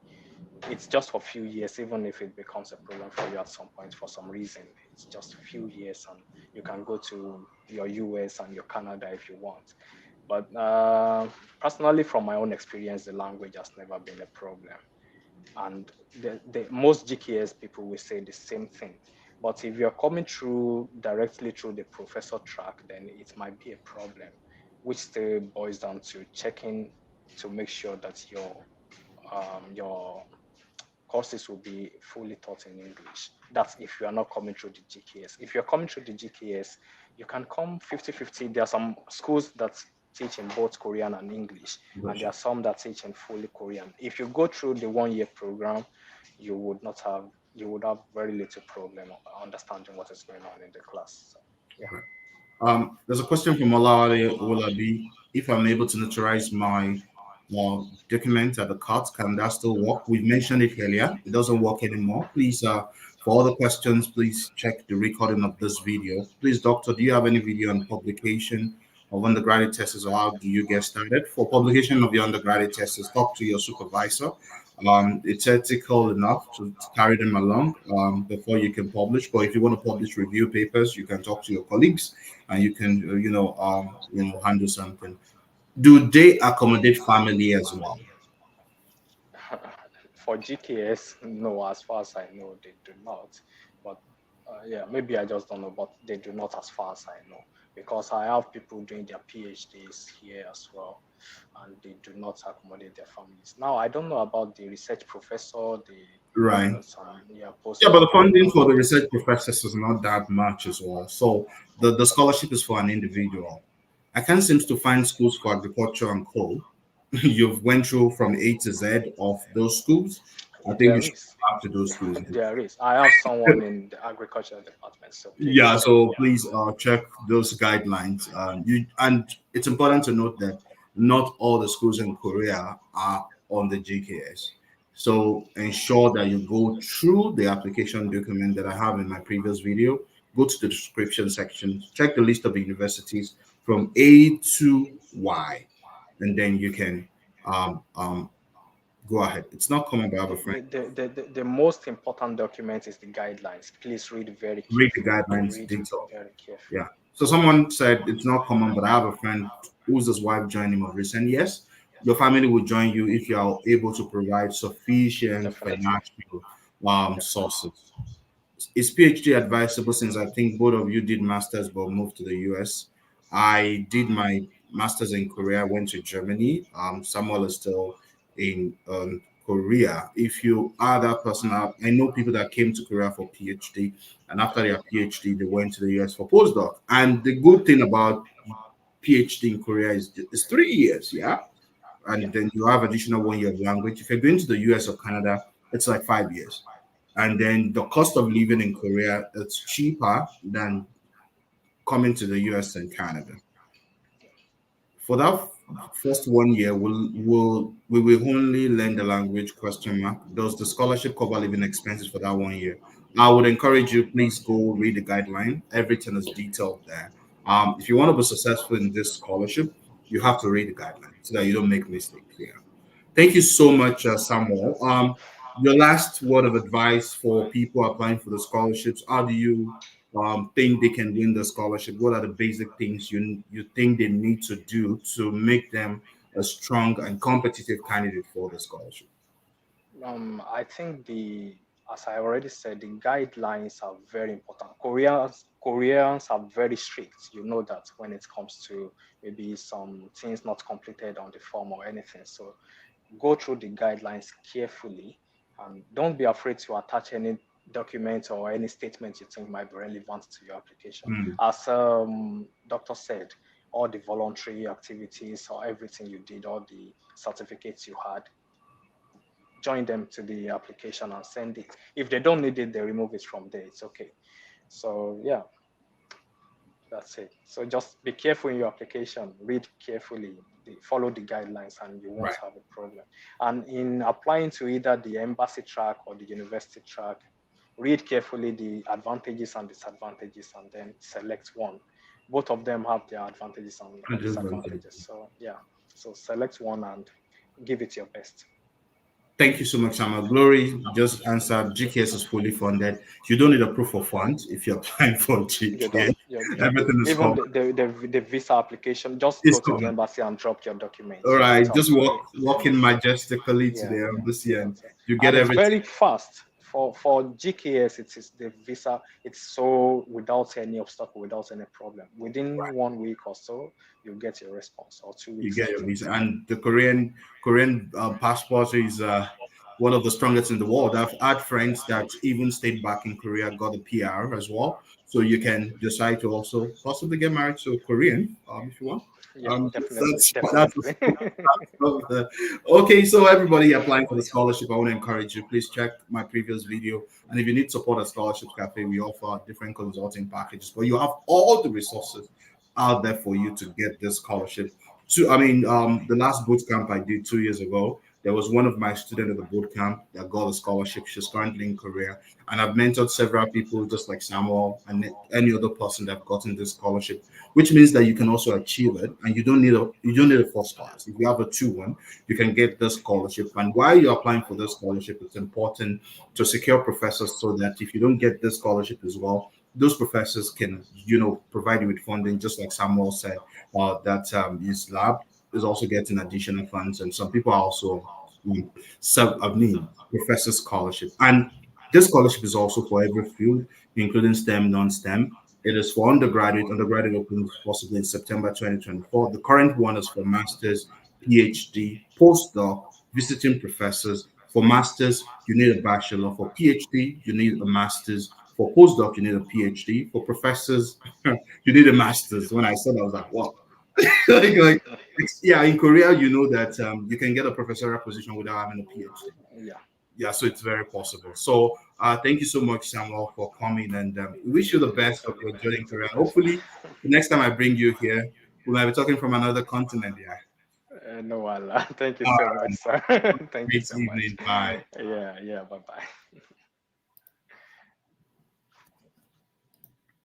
It's just for a few years, even if it becomes a problem for you at some point for some reason. It's just a few years, and you can go to your US and your Canada if you want. But personally, from my own experience, the language has never been a problem. And the most GKS people will say the same thing. But if you're coming through directly through the professor track, then it might be a problem, which still boils down to checking to make sure that your courses will be fully taught in English. That's if you are not coming through the GKS. If you're coming through the GKS, you can come 50-50. There are some schools that teach in both Korean and English, and there Gotcha. are some that teach in fully Korean. If you go through the 1 year program, you would have very little problem understanding what is going on in the class. So, yeah, Right. There's a question from Alalade Olabi. If I'm able to notarize my document at the court, can that still work? We've mentioned it earlier. It doesn't work anymore. Please, for other questions, please check the recording of this video. Please, doctor, do you have any video on publication of undergraduate tests, or how do you get started? For publication of your undergraduate tests, talk to your supervisor. It's ethical enough to carry them along before you can publish. But if you want to publish review papers, you can talk to your colleagues and you can, handle something. Do they accommodate family as well? for GKS, no, as far as I know, they do not. But yeah, maybe I just don't know, but they do not as far as I know. Because I have people doing their PhDs here as well, and they do not accommodate their families. Now, I don't know about the research professor, the Right. some Yeah, but the postdoc funding for the program. research professors is not that much as well. So the scholarship is for an individual. I can't seem to find schools for agriculture and coal. You've went through from A to Z of those schools. I think you There should is, go back to those schools. there is. I have someone in the agriculture department, so please Yeah, check. so Yeah, please check those guidelines. You and it's important to note that not all the schools in Korea are on the GKS. So ensure that you go through the application document that I have in my previous video. Go to the description section, check the list of universities from A to Y, and then you can um, um, go ahead. It's not common, but I have a friend. the most important document is the guidelines. Please read very Read the carefully. guidelines Read detail. very carefully. Yeah. So someone said it's not common, but I have a friend whose his wife joined him of recent. Yes, your family will join you if you are able to provide sufficient Definitely, financial definitely. sources. Is PhD advisable since I think both of you did masters but moved to the US? I did my masters in Korea, went to Germany. Samuel is still in Korea. If you are that person, I know people that came to Korea for PhD, and after their PhD, they went to the US for postdoc. And the good thing about PhD in Korea is 3 years, yeah, Yeah. and then you have additional 1 year of language. If you're going to the US or Canada, it's like 5 years. And then the cost of living in Korea is cheaper than coming to the US and Canada. For that first 1 year, we will only learn the language question mark. Does the scholarship cover living expenses for that 1 year? I would encourage you, please go read the guideline. Everything is detailed there. If you want to be successful in this scholarship, you have to read the guideline so that you don't make mistakes. Yeah. Thank you so much, Samuel. Your last word of advice for people applying for the scholarships. How do you think they can win the scholarship? What are the basic things you think they need to do to make them a strong and competitive candidate for the scholarship? I think as I already said, the guidelines are very important. Koreans are very strict. You know that when it comes to maybe some things not completed on the form or anything. So go through the guidelines carefully and don't be afraid to attach any document or any statement you think might be relevant to your application. Hmm. As doctor said, all the voluntary activities or everything you did, all the certificates you had, join them to the application and send it. If they don't need it, they remove it from there. It's okay. So yeah, That's it. So just be careful in your application. Read carefully. Follow the guidelines, and you won't Right. have a problem. And in applying to either the embassy track or the university track, read carefully the advantages and disadvantages, and then select one. Both of them have their advantages and disadvantages. So yeah. So select one and give it your best. Thank you so much, Samuel. Glory just answered GKS is fully funded. You don't need a proof of funds if you're applying for You GKS. don't. You Everything is even covered. the visa application, just It's go to the covered. embassy and drop your All documents. You don't right, have just to. walk in majestically to Yeah, the yeah. embassy and That's it. you get And it's everything. very fast for GKS. It is the visa. It's so without any obstacle, without any problem. Within 1 week or so, you get your response, or two You weeks get your something. visa, and the Korean passport is one of the strongest in the world. I've had friends that even stayed back in Korea, got a PR as well. So you can decide to also possibly get married to a Korean if you want. Yeah, definitely, That's definitely. okay. So everybody applying for the scholarship, I want to encourage you. Please check my previous video, and if you need support at Scholarships Cafe, we offer different consulting packages, but you have all the resources out there for you to get this scholarship. The last boot camp I did 2 years ago, there was one of my students at the boot camp that got a scholarship. She's currently in Korea, and I've mentored several people, just like Samuel and any other person that have gotten this scholarship, which means that you can also achieve it, and you don't need a first class. If you have a 2-1, you can get this scholarship. And while you're applying for this scholarship, it's important to secure professors so that if you don't get this scholarship as well, those professors can, provide you with funding, just like Samuel said, that his lab is also getting additional funds, and some people are also professor scholarship. And this scholarship is also for every field, including STEM, non-STEM. It is for undergraduate. Undergraduate opens possibly in September 2024. The current one is for masters, PhD, postdoc, visiting professors. For masters, you need a bachelor. For PhD, you need a master's. For postdoc, you need a PhD. For professors, you need a master's. When I said, I was like, what? Yeah, in Korea, you know that you can get a professorial position without having a PhD. Yeah. Yeah, so it's very possible. So thank you so much, Samuel, for coming, and we wish you the best of your journey career. Hopefully, the next time I bring you here, we might be talking from another continent. Yeah. No, Allah. Thank you All so much, right. sir. Thank you Great so much. evening. Bye. Yeah, yeah. Bye bye.